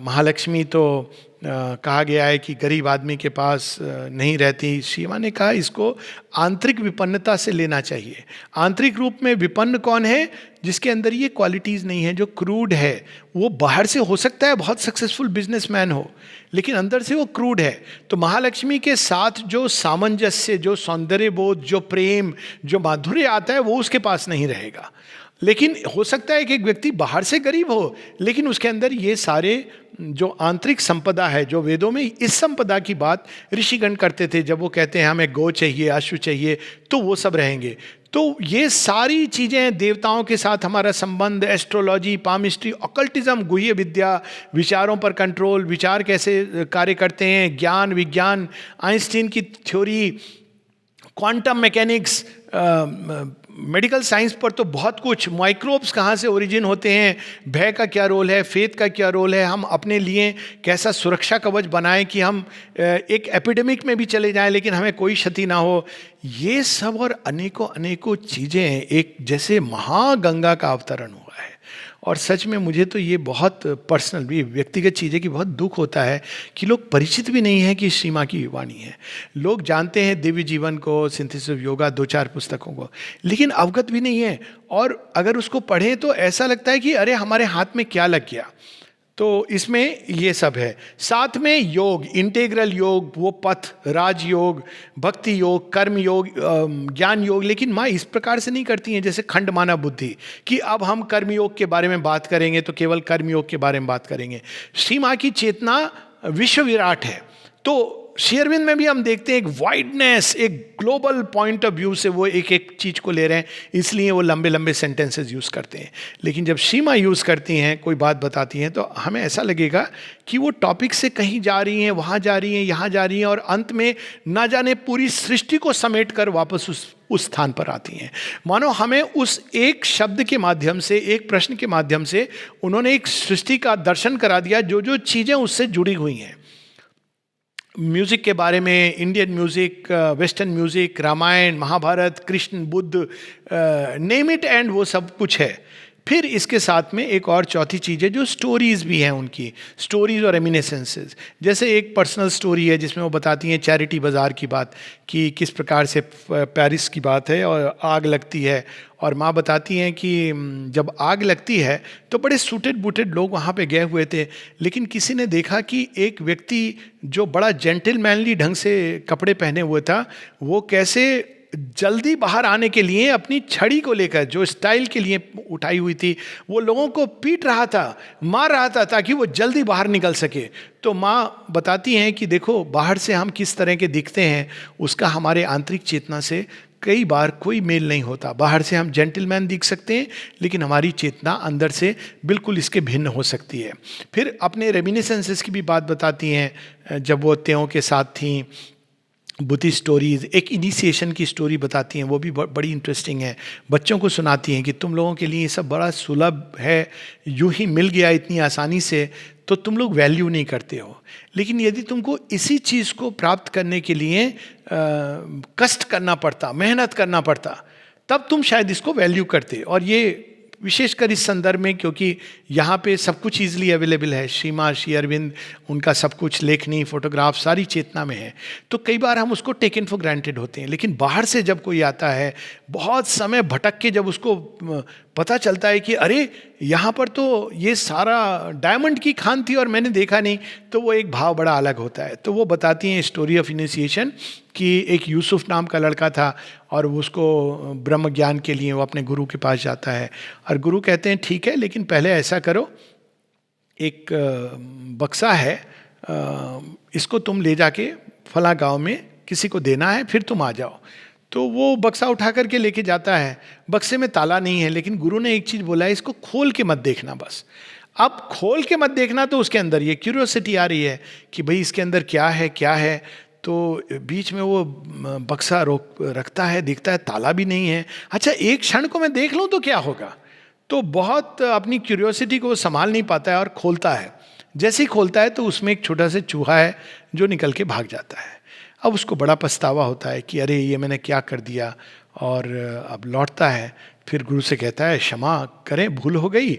महालक्ष्मी तो कहा गया है कि गरीब आदमी के पास नहीं रहती। सीमा ने कहा इसको आंतरिक विपन्नता से लेना चाहिए। आंतरिक रूप में विपन्न कौन है? जिसके अंदर ये क्वालिटीज़ नहीं है, जो क्रूड है। वो बाहर से हो सकता है बहुत सक्सेसफुल बिजनेसमैन हो, लेकिन अंदर से वो क्रूड है। तो महालक्ष्मी के साथ जो सामंजस्य, जो सौंदर्य बोध, जो प्रेम, जो माधुर्य आता है, वो उसके पास नहीं रहेगा। लेकिन हो सकता है कि एक व्यक्ति बाहर से गरीब हो, लेकिन उसके अंदर ये सारे जो आंतरिक संपदा है, जो वेदों में इस संपदा की बात ऋषिगण करते थे, जब वो कहते हैं हमें गौ चाहिए, अश्व चाहिए, तो वो सब रहेंगे। तो ये सारी चीज़ें, देवताओं के साथ हमारा संबंध, एस्ट्रोलॉजी, पामिस्ट्री, ऑकल्टिज्म, गुह्य विद्या, विचारों पर कंट्रोल, विचार कैसे कार्य करते हैं, ज्ञान, विज्ञान, आइंस्टीन की theory, quantum mechanics, medical science पर तो बहुत कुछ, माइक्रोब्स कहाँ से ओरिजिन होते हैं, भय का क्या रोल है, फेथ का क्या रोल है, हम अपने लिए कैसा सुरक्षा कवच बनाएं कि हम एक एपिडेमिक में भी चले जाएं लेकिन हमें कोई क्षति ना हो। ये सब और अनेकों अनेकों चीज़ें एक जैसे महागंगा का अवतरण हुआ है। और सच में मुझे तो ये बहुत पर्सनल भी, व्यक्तिगत चीज़ें की बहुत दुख होता है कि लोग परिचित भी नहीं है कि सीमा की वाणी है। लोग जानते हैं दिव्य जीवन को, सिंथेसिस ऑफ योगा, 2-4 पुस्तकों को, लेकिन अवगत भी नहीं है। और अगर उसको पढ़ें तो ऐसा लगता है कि अरे हमारे हाथ में क्या लग गया। तो इसमें ये सब है। साथ में योग, इंटेग्रल योग, वो पथ, राजयोग, भक्ति योग, कर्म योग, ज्ञान योग। लेकिन माँ इस प्रकार से नहीं करती हैं जैसे खंड माना बुद्धि कि अब हम कर्म योग के बारे में बात करेंगे तो केवल कर्म योग के बारे में बात करेंगे। श्री माँ की चेतना विश्व विराट है। तो श्री अरविंद में भी हम देखते हैं एक वाइडनेस, एक ग्लोबल पॉइंट ऑफ व्यू से वो एक एक चीज़ को ले रहे हैं, इसलिए वो लंबे लंबे सेंटेंसेस यूज़ करते हैं। लेकिन जब सीमा यूज़ करती हैं, कोई बात बताती हैं, तो हमें ऐसा लगेगा कि वो टॉपिक से कहीं जा रही हैं, वहाँ जा रही हैं, यहाँ जा रही हैं, और अंत में ना जाने पूरी सृष्टि को समेट कर वापस उस स्थान पर आती हैं। मानो हमें उस एक शब्द के माध्यम से, एक प्रश्न के माध्यम से उन्होंने एक सृष्टि का दर्शन करा दिया, जो जो चीज़ें उससे जुड़ी हुई हैं। म्यूज़िक के बारे में, Indian music, western music, Ramayana, Mahabharata, Krishna, Buddha, name it, and वो सब कुछ है। फिर इसके साथ में एक और चौथी चीज़ है जो स्टोरीज भी हैं उनकी, स्टोरीज और रेमिनिसेंसेस। जैसे एक पर्सनल स्टोरी है जिसमें वो बताती हैं चैरिटी बाज़ार की बात, कि किस प्रकार से पेरिस की बात है और आग लगती है, और माँ बताती हैं कि जब आग लगती है तो बड़े सूटेड बूटेड लोग वहाँ पे गए हुए थे, लेकिन किसी ने देखा कि एक व्यक्ति जो बड़ा जेंटलमैनली ढंग से कपड़े पहने हुए था, वो कैसे जल्दी बाहर आने के लिए अपनी छड़ी को लेकर, जो स्टाइल के लिए उठाई हुई थी, वो लोगों को पीट रहा था, मार रहा था, ताकि वो जल्दी बाहर निकल सके। तो माँ बताती हैं कि देखो, बाहर से हम किस तरह के दिखते हैं उसका हमारे आंतरिक चेतना से कई बार कोई मेल नहीं होता। बाहर से हम जेंटलमैन दिख सकते हैं, लेकिन हमारी चेतना अंदर से बिल्कुल इसके भिन्न हो सकती है। फिर अपने रेमिनिसेंसेस की भी बात बताती हैं, जब वो त्यों के साथ थीं। बुद्धि स्टोरीज, एक इनिशिएशन की स्टोरी बताती हैं, वो भी बड़ी इंटरेस्टिंग है। बच्चों को सुनाती हैं कि तुम लोगों के लिए ये सब बड़ा सुलभ है, यूं ही मिल गया इतनी आसानी से, तो तुम लोग वैल्यू नहीं करते हो। लेकिन यदि तुमको इसी चीज़ को प्राप्त करने के लिए कष्ट करना पड़ता, मेहनत करना पड़ता, तब तुम शायद इसको वैल्यू करते। और ये विशेषकर इस संदर्भ में, क्योंकि यहाँ पे सब कुछ ईजिली अवेलेबल है, श्री अरविंद, उनका सब कुछ, लेखनी, फोटोग्राफ, सारी चेतना में है, तो कई बार हम उसको टेकन फॉर ग्रांटेड होते हैं। लेकिन बाहर से जब कोई आता है, बहुत समय भटक के जब उसको पता चलता है कि अरे यहाँ पर तो ये सारा डायमंड की खान थी और मैंने देखा नहीं, तो वो एक भाव बड़ा अलग होता है। तो वो बताती हैं स्टोरी ऑफ इनिशिएशन, कि एक यूसुफ नाम का लड़का था और उसको ब्रह्म ज्ञान के लिए वो अपने गुरु के पास जाता है, और गुरु कहते हैं ठीक है, लेकिन पहले ऐसा करो, एक बक्सा है, इसको तुम ले जाके फला गांव में किसी को देना है, फिर तुम आ जाओ। तो वो बक्सा उठा करके लेके जाता है, बक्से में ताला नहीं है, लेकिन गुरु ने एक चीज़ बोला है, इसको खोल के मत देखना बस। अब खोल के मत देखना, तो उसके अंदर ये क्यूरियोसिटी आ रही है कि भाई इसके अंदर क्या है क्या है। तो बीच में वो बक्सा रोक रखता है, देखता है ताला भी नहीं है, अच्छा एक क्षण को मैं देख लूँ तो क्या होगा। तो बहुत अपनी क्यूरियोसिटी को संभाल नहीं पाता है और खोलता है। जैसे ही खोलता है तो उसमें एक छोटा सा चूहा है जो निकल के भाग जाता है। अब उसको बड़ा पछतावा होता है कि अरे ये मैंने क्या कर दिया, और अब लौटता है, फिर गुरु से कहता है क्षमा करें, भूल हो गई,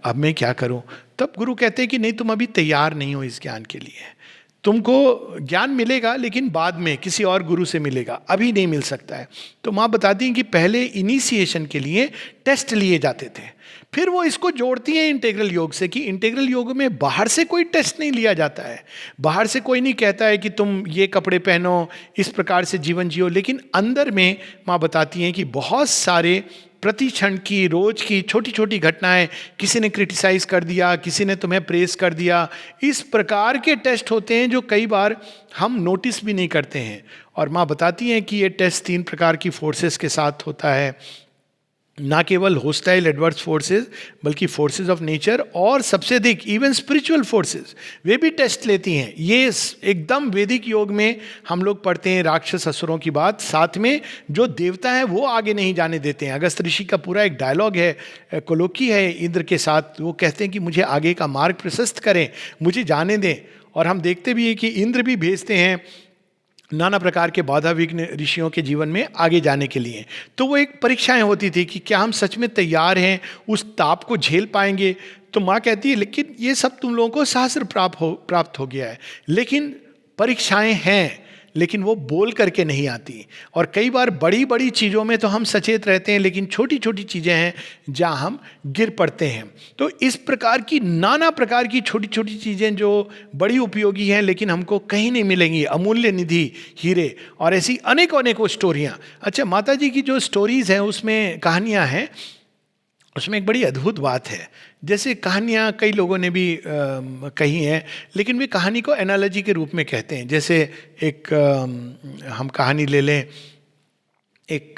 अब मैं क्या करूं। तब गुरु कहते हैं कि नहीं, तुम अभी तैयार नहीं हो इस ज्ञान के लिए, तुमको ज्ञान मिलेगा लेकिन बाद में किसी और गुरु से मिलेगा, अभी नहीं मिल सकता है। तो माँ बताती हैं कि पहले इनिशिएशन के लिए टेस्ट लिए जाते थे, फिर वो इसको जोड़ती हैं इंटीग्रल योग से, कि इंटीग्रल योग में बाहर से कोई टेस्ट नहीं लिया जाता है, बाहर से कोई नहीं कहता है कि तुम ये कपड़े पहनो, इस प्रकार से जीवन जियो, लेकिन अंदर में माँ बताती हैं कि बहुत सारे प्रति क्षण की, रोज की छोटी छोटी घटनाएं, किसी ने क्रिटिसाइज कर दिया, किसी ने तुम्हें प्रेस कर दिया, इस प्रकार के टेस्ट होते हैं जो कई बार हम नोटिस भी नहीं करते हैं। और माँ बताती हैं कि ये टेस्ट 3 प्रकार की फोर्सेस के साथ होता है, ना केवल होस्टाइल एडवर्स फोर्सेस, बल्कि फोर्सेस ऑफ नेचर, और सबसे अधिक इवन स्पिरिचुअल फोर्सेस, वे भी टेस्ट लेती हैं। ये एकदम वैदिक योग में हम लोग पढ़ते हैं राक्षस असुरों की बात, साथ में जो देवता है वो आगे नहीं जाने देते हैं। अगस्त ऋषि का पूरा एक डायलॉग है, कोलोकी है इंद्र के साथ, वो कहते हैं कि मुझे आगे का मार्ग प्रशस्त करें, मुझे जाने दें। और हम देखते भी हैं कि इंद्र भी भेजते हैं नाना प्रकार के बाधा विघ्न ऋषियों के जीवन में आगे जाने के लिए। तो वो एक परीक्षाएं होती थी कि क्या हम सच में तैयार हैं, उस ताप को झेल पाएंगे। तो माँ कहती है लेकिन ये सब तुम लोगों को सहस्र प्राप्त हो गया है, लेकिन परीक्षाएं हैं, लेकिन वो बोल करके नहीं आती। और कई बार बड़ी बड़ी चीज़ों में तो हम सचेत रहते हैं, लेकिन छोटी छोटी चीज़ें हैं जहाँ हम गिर पड़ते हैं। तो इस प्रकार की नाना प्रकार की छोटी छोटी चीज़ें जो बड़ी उपयोगी हैं, लेकिन हमको कहीं नहीं मिलेंगी, अमूल्य निधि, हीरे, और ऐसी अनेकों अनेकों स्टोरियाँ। अच्छा, माता जी की जो स्टोरीज़ हैं उसमें कहानियाँ हैं, उसमें एक बड़ी अद्भुत बात है। जैसे कहानियाँ कई लोगों ने भी कही हैं, लेकिन वे कहानी को एनालॉजी के रूप में कहते हैं। जैसे एक हम कहानी ले लें, एक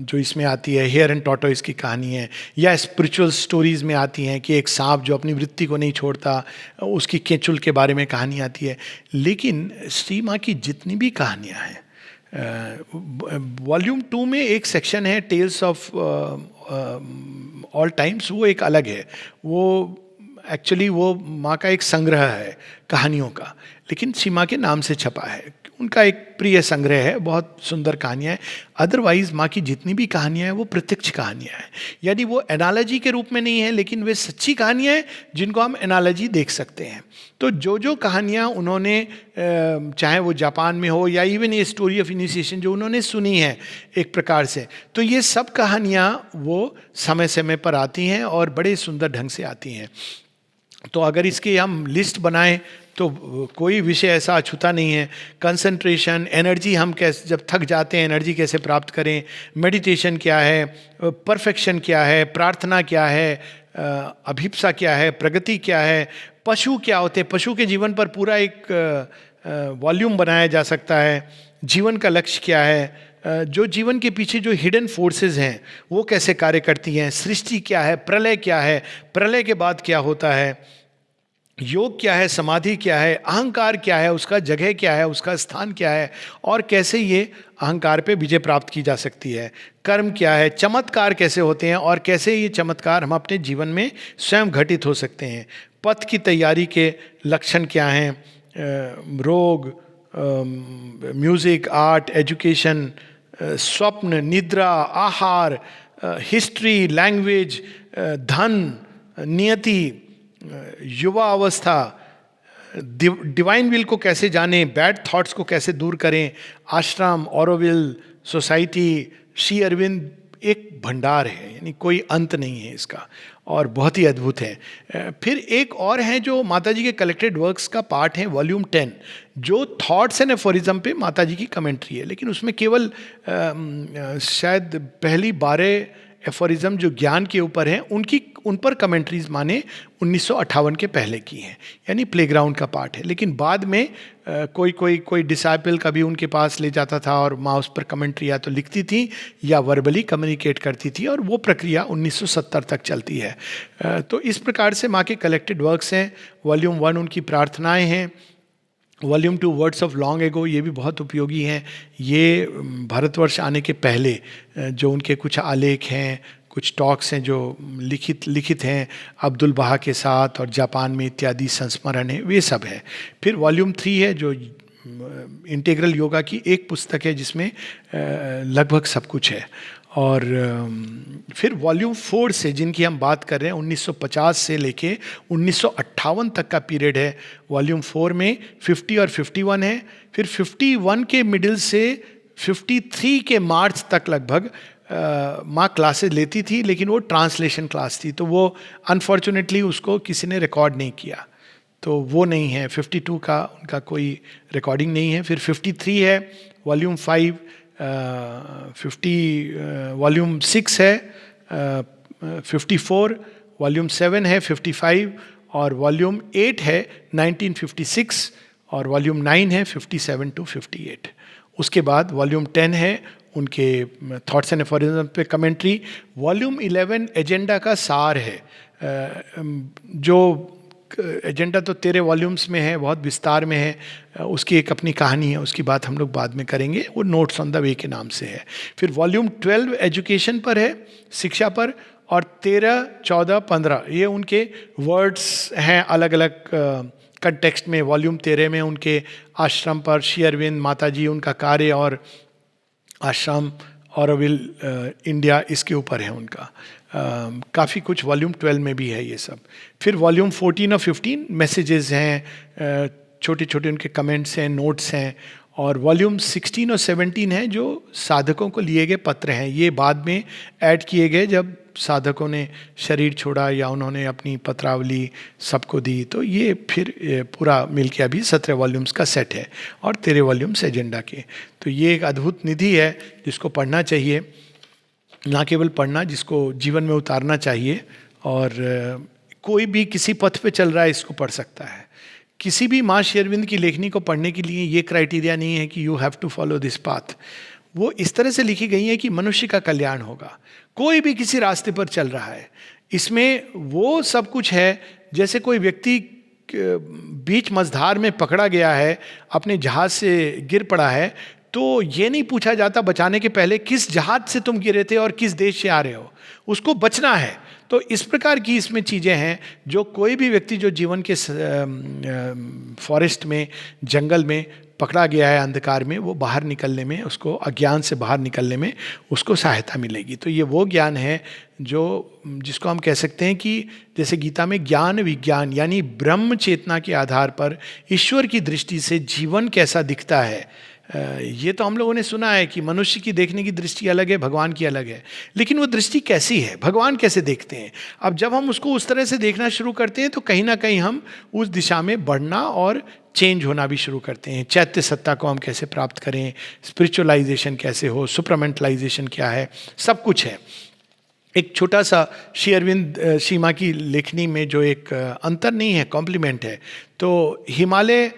जो इसमें आती है हेयर एंड टॉर्टोइस की कहानी है, या स्पिरिचुअल स्टोरीज में आती हैं कि एक सांप जो अपनी वृत्ति को नहीं छोड़ता, उसकी केचुल के बारे में कहानी आती है। लेकिन श्री माँ की जितनी भी कहानियाँ हैं, वॉल्यूम 2 में एक सेक्शन है टेल्स ऑफ ऑल टाइम्स, वो एक अलग है, वो एक्चुअली वो माँ का एक संग्रह है कहानियों का। लेकिन सीमा के नाम से छपा है। उनका एक प्रिय संग्रह है, बहुत सुंदर कहानियाँ हैं। अदरवाइज माँ की जितनी भी कहानियाँ हैं वो प्रत्यक्ष कहानियाँ हैं, यानी वो एनालॉजी के रूप में नहीं है, लेकिन वे सच्ची कहानियाँ हैं जिनको हम एनालॉजी देख सकते हैं। तो जो जो कहानियाँ उन्होंने, चाहे वो जापान में हो या इवन ये स्टोरी ऑफ इनिशिएशन जो उन्होंने सुनी है एक प्रकार से, तो ये सब कहानियाँ वो समय समय पर आती हैं और बड़े सुंदर ढंग से आती हैं। तो अगर इसकी हम लिस्ट बनाएं तो कोई विषय ऐसा अछूता नहीं है। कंसंट्रेशन, एनर्जी, हम कैसे जब थक जाते हैं एनर्जी कैसे प्राप्त करें, मेडिटेशन क्या है, परफेक्शन क्या है, प्रार्थना क्या है, अभिप्सा क्या है, प्रगति क्या है, पशु क्या होते हैं, पशु के जीवन पर पूरा एक वॉल्यूम बनाया जा सकता है। जीवन का लक्ष्य क्या है, जो जीवन के पीछे जो हिडन फोर्सेस हैं वो कैसे कार्य करती हैं, सृष्टि क्या है, प्रलय क्या है, प्रलय के बाद क्या होता है, योग क्या है, समाधि क्या है, अहंकार क्या है, उसका जगह क्या है, उसका स्थान क्या है, और कैसे ये अहंकार पे विजय प्राप्त की जा सकती है, कर्म क्या है, चमत्कार कैसे होते हैं और कैसे ये चमत्कार हम अपने जीवन में स्वयं घटित हो सकते हैं, पथ की तैयारी के लक्षण क्या हैं, रोग, म्यूजिक, आर्ट, एजुकेशन, स्वप्न, निद्रा, आहार, हिस्ट्री, लैंग्वेज, धन, नियति, युवा अवस्था, डिवाइन विल को कैसे जाने, बैड थॉट्स को कैसे दूर करें, आश्रम, ऑरोविल, सोसाइटी, श्री अरविंद एक भंडार है, यानी कोई अंत नहीं है इसका, और बहुत ही अद्भुत है। फिर एक और है जो माता जी के कलेक्टेड वर्क्स का पार्ट है, वॉल्यूम 10, जो थॉट्स एंड एफोरिज्म पे माता जी की कमेंट्री है, लेकिन उसमें केवल शायद पहली 12 एफोरिज्म जो ज्ञान के ऊपर हैं उन पर कमेंट्रीज माने 1958 के पहले की हैं, यानी प्लेग्राउंड का पार्ट है। लेकिन बाद में कोई डिसाइपल कभी उनके पास ले जाता था और माँ उस पर कमेंट्री या तो लिखती थी या वर्बली कम्युनिकेट करती थी, और वो प्रक्रिया 1970 तक चलती है। तो इस प्रकार से माँ के कलेक्टेड वर्क्स हैं। वॉल्यूम 1 उनकी प्रार्थनाएं हैं, volume 2 words of long ago, ये भी बहुत उपयोगी हैं। ये भारतवर्ष आने के पहले जो उनके कुछ आलेख हैं, कुछ टॉक्स हैं जो लिखित हैं अब्दुल बहा के साथ, और जापान में इत्यादि संस्मरण है, वे सब है। फिर वॉल्यूम 3 है जो इंटीग्रल योगा की एक पुस्तक है जिसमें लगभग सब कुछ है। और फिर वॉल्यूम 4 से जिनकी हम बात कर रहे हैं 1950 से लेके 1958 तक का पीरियड है, वॉल्यूम 4 में 50 और 51 है। फिर 51 के मिडिल से 53 के मार्च तक लगभग माँ क्लासेस लेती थी, लेकिन वो ट्रांसलेशन क्लास थी, तो वो अनफॉर्चुनेटली उसको किसी ने रिकॉर्ड नहीं किया, तो वो नहीं है। 52 का उनका कोई रिकॉर्डिंग नहीं है। फिर 53 है, वॉल्यूम 5, वॉल्यूम 6 है, 54, वॉल्यूम 7 है 55, और वॉल्यूम 8 है 1956, और वॉल्यूम 9 है 57 to 58। उसके बाद वॉल्यूम 10 है उनके थॉट्स एंड एफोरिज्म पे कमेंट्री। वॉल्यूम 11 एजेंडा का सार है, जो एजेंडा तो 13 वॉल्यूम्स में है, बहुत विस्तार में है, उसकी एक अपनी कहानी है, उसकी बात हम लोग बाद में करेंगे, वो नोट्स ऑन द वे के नाम से है। फिर वॉल्यूम 12 एजुकेशन पर है, शिक्षा पर, और 13, 14, 15 ये उनके वर्ड्स हैं अलग अलग कंटेक्स्ट में। वॉल्यूम 13 में उनके आश्रम पर, श्री अरविंद, माता जी, उनका कार्य और आश्रम, ऑरोविल, इंडिया, इसके ऊपर है उनका काफ़ी कुछ। वॉल्यूम 12 में भी है ये सब। फिर वॉल्यूम 14 और 15 मैसेजेस हैं, छोटे छोटे उनके कमेंट्स हैं, नोट्स हैं। और वॉल्यूम 16 और 17 है जो साधकों को लिए गए पत्र हैं, ये बाद में ऐड किए गए जब साधकों ने शरीर छोड़ा या उन्होंने अपनी पत्रावली सबको दी, तो ये फिर पूरा मिलके अभी 17 वॉल्यूम्स का सेट है, और 13 वॉल्यूम्स एजेंडा के। तो ये एक अद्भुत निधि है जिसको पढ़ना चाहिए, ना केवल पढ़ना, जिसको जीवन में उतारना चाहिए। और कोई भी किसी पथ पे चल रहा है इसको पढ़ सकता है। किसी भी माँ श्री अरविंद की लेखनी को पढ़ने के लिए ये क्राइटेरिया नहीं है कि you have to follow this path. वो इस तरह से लिखी गई है कि मनुष्य का कल्याण होगा। कोई भी किसी रास्ते पर चल रहा है, इसमें वो सब कुछ है। जैसे कोई व्यक्ति बीच मझधार में पकड़ा गया है, अपने जहाज से गिर पड़ा है, तो ये नहीं पूछा जाता बचाने के पहले किस जहाज से तुम गिरे थे और किस देश से आ रहे हो, उसको बचना है। तो इस प्रकार की इसमें चीज़ें हैं जो कोई भी व्यक्ति जो जीवन के फॉरेस्ट में, जंगल में पकड़ा गया है अंधकार में, वो बाहर निकलने में, उसको अज्ञान से बाहर निकलने में उसको सहायता मिलेगी। तो ये वो ज्ञान है जो जिसको हम कह सकते हैं कि जैसे गीता में ज्ञान विज्ञान, यानी ब्रह्म चेतना के आधार पर ईश्वर की दृष्टि से जीवन कैसा दिखता है। ये तो हम लोगों ने सुना है कि मनुष्य की देखने की दृष्टि अलग है, भगवान की अलग है, लेकिन वो दृष्टि कैसी है, भगवान कैसे देखते हैं। अब जब हम उसको उस तरह से देखना शुरू करते हैं तो कहीं ना कहीं हम उस दिशा में बढ़ना और चेंज होना भी शुरू करते हैं। चैत्य सत्ता को हम कैसे प्राप्त करें, स्पिरिचुअलाइजेशन कैसे हो, सुपरमेंटलाइजेशन क्या है, सब कुछ है। एक छोटा सा श्री अरविंद सीमा की लेखनी में जो एक अंतर नहीं है, कॉम्प्लीमेंट है। तो हिमालय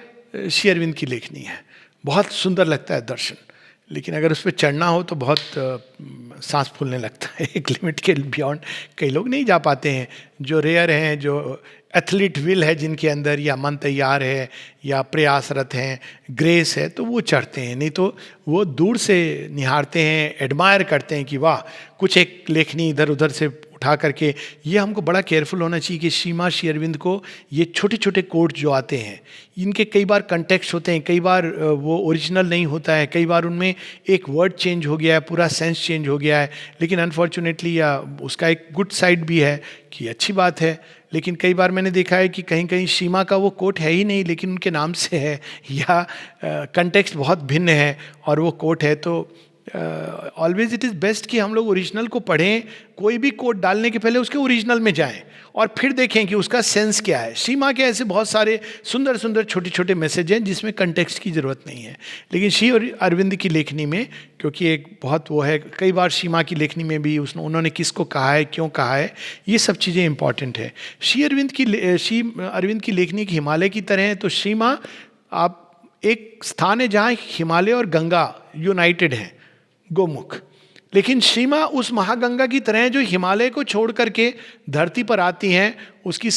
श्री अरविंद की लेखनी है, बहुत सुंदर लगता है दर्शन, लेकिन अगर उस पर चढ़ना हो तो बहुत सांस फूलने लगता है। एक लिमिट के बियॉन्ड कई लोग नहीं जा पाते हैं, जो रेयर हैं, जो एथलीट विल है जिनके अंदर, या मन तैयार है, या प्रयासरत हैं, ग्रेस है, तो वो चढ़ते हैं। नहीं तो वो दूर से निहारते हैं, एडमायर करते हैं कि वाह, कुछ एक लेखनी इधर उधर से उठा करके। ये हमको बड़ा केयरफुल होना चाहिए कि सीमा श्री अरविंद को ये छोटे छोटे कोट जो आते हैं, इनके कई बार कंटेक्स्ट होते हैं, कई बार वो ओरिजिनल नहीं होता है, कई बार उनमें एक वर्ड चेंज हो गया है, पूरा सेंस चेंज हो गया है। लेकिन अनफॉर्चुनेटली, या उसका एक गुड साइड भी है कि अच्छी बात है, लेकिन कई बार मैंने देखा है कि कहीं कहीं सीमा का वो कोट है ही नहीं, लेकिन उनके नाम से है, या कंटेक्स्ट बहुत भिन्न है और वो कोट है। तो ऑलवेज इट इज़ बेस्ट कि हम लोग ओरिजिनल को पढ़ें, कोई भी कोट डालने के पहले उसके ओरिजिनल में जाएं और फिर देखें कि उसका सेंस क्या है। सीमा के ऐसे बहुत सारे सुंदर सुंदर छोटे छोटे मैसेज हैं जिसमें कंटेक्स्ट की ज़रूरत नहीं है। लेकिन श्री अरविंद की लेखनी में, क्योंकि एक बहुत वो है, कई बार सीमा की लेखनी में भी उन्होंने किसको कहा है, क्यों कहा है, ये सब चीज़ें इंपॉर्टेंट है। श्री अरविंद की लेखनी की हिमालय की तरह है। तो सीमा आप एक स्थान है जहाँ हिमालय और गंगा यूनाइटेड हैं, गोमुख। लेकिन सीमा उस महागंगा की तरह है जो हिमालय को छोड़ करके धरती पर आती हैं, उसके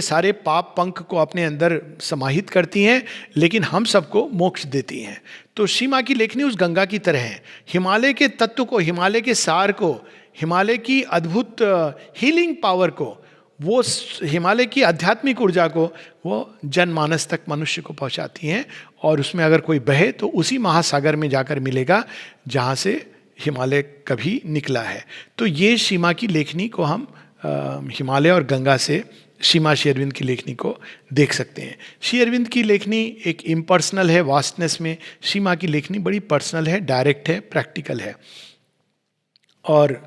सारे पाप पंख को अपने अंदर समाहित करती हैं, लेकिन हम सबको मोक्ष देती हैं। तो सीमा की लेखनी उस गंगा की तरह है, हिमालय के तत्व को, हिमालय के सार को, हिमालय की अद्भुत हीलिंग पावर को, वो हिमालय की आध्यात्मिक ऊर्जा को वो जनमानस तक मनुष्य को पहुंचाती हैं। और उसमें अगर कोई बहे तो उसी महासागर में जाकर मिलेगा जहाँ से हिमालय कभी निकला है। तो ये सीमा की लेखनी को हम हिमालय और गंगा से सीमा श्री अरविंद की लेखनी को देख सकते हैं। श्री अरविंद की लेखनी एक इम्पर्सनल है वास्टनेस में, सीमा की लेखनी बड़ी पर्सनल है, डायरेक्ट है, प्रैक्टिकल है। और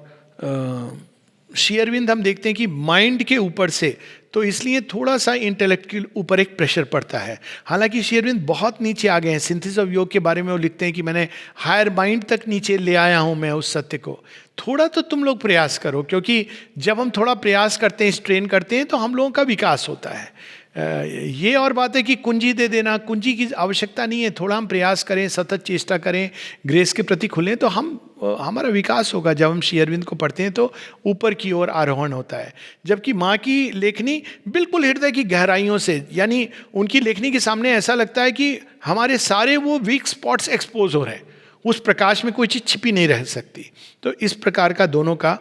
श्री अरविंद हम देखते हैं कि माइंड के ऊपर से, तो इसलिए थोड़ा सा इंटेलेक्ट के ऊपर एक प्रेशर पड़ता है। हालांकि श्री अरविंद बहुत नीचे आ गए हैं। सिंथेसिस ऑफ योग के बारे में वो लिखते हैं कि मैंने हायर माइंड तक नीचे ले आया हूं मैं उस सत्य को। थोड़ा तो तुम लोग प्रयास करो, क्योंकि जब हम थोड़ा प्रयास करते हैं, स्ट्रेन करते हैं, तो हम लोगों का विकास होता है। ये और बात है कि कुंजी दे देना, कुंजी की आवश्यकता नहीं है। थोड़ा हम प्रयास करें, सतत चेष्टा करें, ग्रेस के प्रति खुलें, तो हमारा विकास होगा। जब हम श्री अरविंद को पढ़ते हैं तो ऊपर की ओर आरोहण होता है। जबकि माँ की लेखनी बिल्कुल हृदय की गहराइयों से, यानी उनकी लेखनी के सामने ऐसा लगता है कि हमारे सारे वो वीक स्पॉट्स एक्सपोज हो रहे हैं, उस प्रकाश में कोई चीज़ छिपी नहीं रह सकती। तो इस प्रकार का दोनों का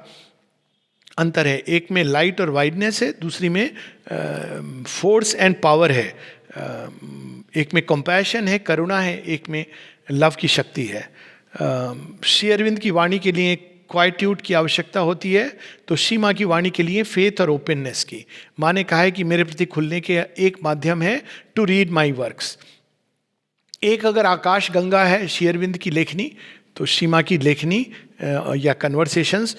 अंतर है। एक में लाइट और वाइडनेस है, दूसरी में फोर्स एंड पावर है। एक में कंपैशन है, करुणा है, एक में लव की शक्ति है। श्री अरविंद की वाणी के लिए क्वाइट्यूड की आवश्यकता होती है, तो श्री माँ की वाणी के लिए फेथ और ओपननेस की। माँ ने कहा है कि मेरे प्रति खुलने के एक माध्यम है टू रीड माई वर्क्स। एक अगर आकाश गंगा है श्री अरविंद की लेखनी, तो श्री माँ की लेखनी या कन्वर्सेशंस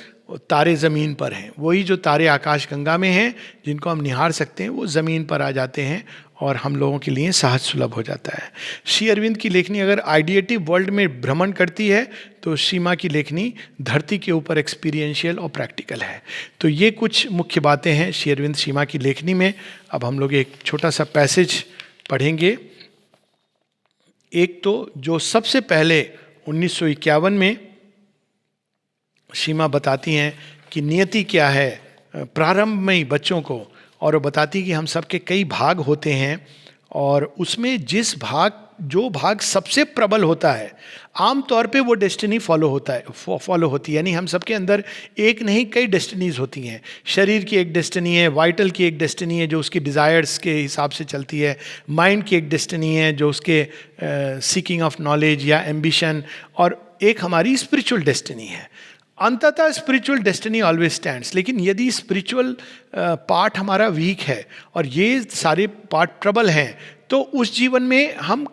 तारे ज़मीन पर हैं। वही जो तारे आकाश गंगा में हैं, जिनको हम निहार सकते हैं, वो ज़मीन पर आ जाते हैं और हम लोगों के लिए सहज सुलभ हो जाता है। श्री अरविंद की लेखनी अगर आइडिएटिव वर्ल्ड में भ्रमण करती है, तो श्री माँ की लेखनी धरती के ऊपर एक्सपीरियंशियल और प्रैक्टिकल है। तो ये कुछ मुख्य बातें हैं श्री अरविंद श्री माँ की लेखनी में। अब हम लोग एक छोटा सा पैसेज पढ़ेंगे। एक तो जो सबसे पहले 1951 में श्री माँ बताती हैं कि नियति क्या है प्रारंभ में ही बच्चों को, और वो बताती कि हम सबके कई भाग होते हैं, और उसमें जिस भाग जो भाग सबसे प्रबल होता है, आमतौर पे वो डेस्टिनी फॉलो होती है। यानी हम सबके अंदर एक नहीं कई डेस्टिनीज होती हैं। शरीर की एक डेस्टिनी है, वाइटल की एक डेस्टिनी है जो उसकी डिज़ायर्स के हिसाब से चलती है, माइंड की एक डेस्टिनी है जो उसके सीकिंग ऑफ नॉलेज या एम्बिशन, और एक हमारी स्पिरिचुअल डेस्टिनी है। अंततः स्पिरिचुअल डेस्टिनी ऑलवेज स्टैंड्स। लेकिन यदि स्पिरिचुअल पार्ट हमारा वीक है और ये सारे पार्ट प्रबल हैं, तो उस जीवन में हम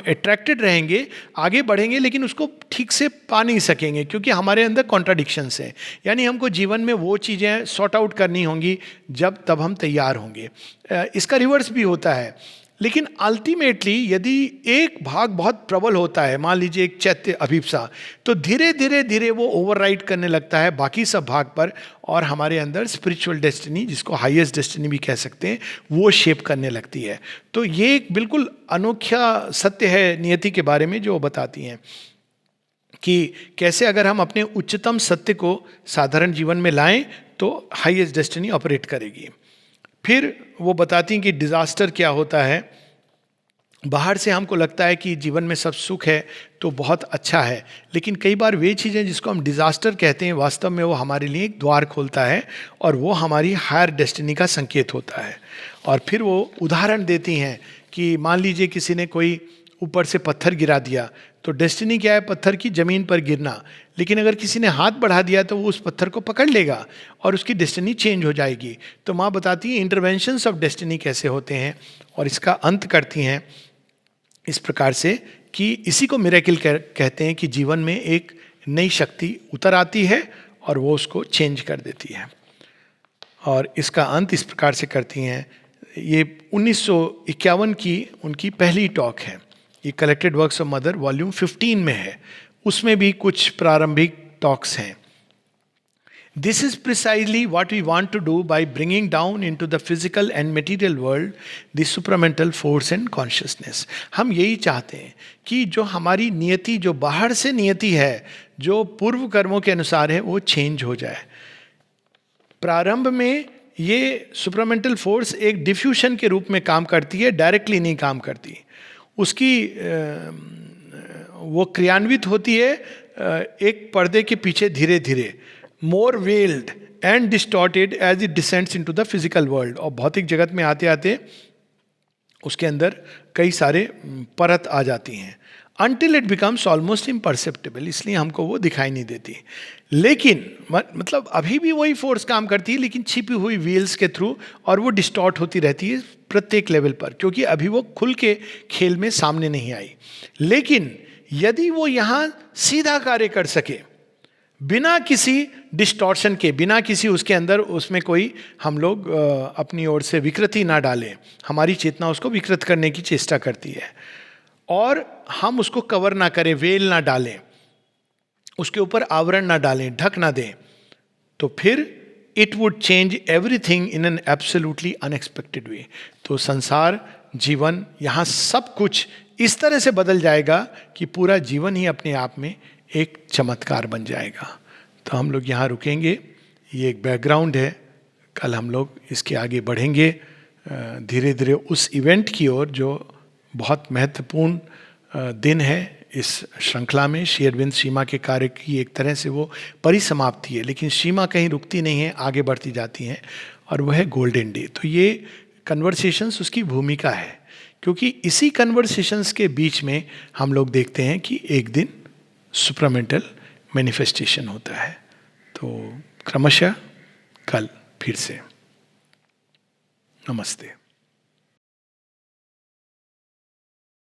अट्रैक्टेड रहेंगे, आगे बढ़ेंगे, लेकिन उसको ठीक से पा नहीं सकेंगे क्योंकि हमारे अंदर कॉन्ट्राडिक्शंस हैं। यानी हमको जीवन में वो चीज़ें सॉर्ट आउट करनी होंगी जब तब हम तैयार होंगे। इसका रिवर्स भी होता है। लेकिन अल्टीमेटली यदि एक भाग बहुत प्रबल होता है, मान लीजिए एक चैत्य अभिप्सा, तो धीरे धीरे धीरे वो ओवरराइड करने लगता है बाकी सब भाग पर, और हमारे अंदर स्पिरिचुअल डेस्टिनी, जिसको हाईएस्ट डेस्टिनी भी कह सकते हैं, वो शेप करने लगती है। तो ये एक बिल्कुल अनोखा सत्य है नियति के बारे में जो वो बताती हैं कि कैसे अगर हम अपने उच्चतम सत्य को साधारण जीवन में लाएं तो हाईएस्ट डेस्टिनी ऑपरेट करेगी। फिर वो बताती हैं कि डिजास्टर क्या होता है। बाहर से हमको लगता है कि जीवन में सब सुख है तो बहुत अच्छा है, लेकिन कई बार वे चीज़ें जिसको हम डिजास्टर कहते हैं, वास्तव में वो हमारे लिए एक द्वार खोलता है और वो हमारी हायर डेस्टिनी का संकेत होता है। और फिर वो उदाहरण देती हैं कि मान लीजिए किसी ने कोई ऊपर से पत्थर गिरा दिया, तो डेस्टिनी क्या है? पत्थर की जमीन पर गिरना। लेकिन अगर किसी ने हाथ बढ़ा दिया तो वो उस पत्थर को पकड़ लेगा और उसकी डेस्टिनी चेंज हो जाएगी। तो माँ बताती है इंटरवेंशंस ऑफ डेस्टिनी कैसे होते हैं, और इसका अंत करती हैं इस प्रकार से कि इसी को मिरेकल कहते हैं कि जीवन में एक नई शक्ति उतर आती है और वो उसको चेंज कर देती है। और इसका अंत इस प्रकार से करती हैं। ये 1951 की उनकी पहली टॉक है। ये collected works of Mother volume 15 में है। उसमें भी कुछ प्रारंभिक टॉक्स हैं। This is precisely what we want to do by bringing down into the physical and material world the supramental force and consciousness. हम यही चाहते हैं कि जो हमारी नियति, जो बाहर से नियति है, जो पूर्व कर्मों के अनुसार है, वो चेंज हो जाए। प्रारंभ में ये सुपरामेंटल फोर्स एक डिफ्यूशन के रूप में काम करती है, डायरेक्टली नहीं काम करती। उसकी वो क्रियान्वित होती है एक पर्दे के पीछे धीरे धीरे, more veiled and distorted as it descends into the physical world. और भौतिक जगत में आते आते उसके अंदर कई सारे परत आ जाती हैं, अनटिल इट बिकम्स ऑलमोस्ट इम्परसेप्टेबल। इसलिए हमको वो दिखाई नहीं देती। लेकिन मतलब अभी भी वही फोर्स काम करती है, लेकिन छिपी हुई व्हील्स के थ्रू, और वो डिस्टॉर्ट होती रहती है प्रत्येक लेवल पर, क्योंकि अभी वो खुल के खेल में सामने नहीं आई। लेकिन यदि वो यहाँ सीधा कार्य कर सके, बिना किसी डिस्टॉर्शन के, बिना किसी उसके अंदर उसमें कोई हम लोग अपनी ओर से विकृति ना डालें, हमारी चेतना उसको विकृत करने की चेष्टा करती है, और हम उसको कवर ना करें, वेल ना डालें, उसके ऊपर आवरण ना डालें, ढक ना दें, तो फिर it would change everything in an absolutely unexpected way. तो संसार, जीवन, यहाँ सब कुछ इस तरह से बदल जाएगा कि पूरा जीवन ही अपने आप में एक चमत्कार बन जाएगा। तो हम लोग यहाँ रुकेंगे। ये एक बैकग्राउंड है, कल हम लोग इसके आगे बढ़ेंगे धीरे धीरे उस इवेंट की ओर जो बहुत महत्वपूर्ण दिन है इस श्रृंखला में। श्री अरविंद सीमा के कार्य की एक तरह से वो परिसमाप्ति है, लेकिन सीमा कहीं रुकती नहीं है, आगे बढ़ती जाती हैं, और वह है गोल्डन डे। तो ये कन्वर्सेशंस उसकी भूमिका है, क्योंकि इसी कन्वर्सेशंस के बीच में हम लोग देखते हैं कि एक दिन सुपरामेंटल मैनिफेस्टेशन होता है। तो क्रमशः कल फिर से। नमस्ते।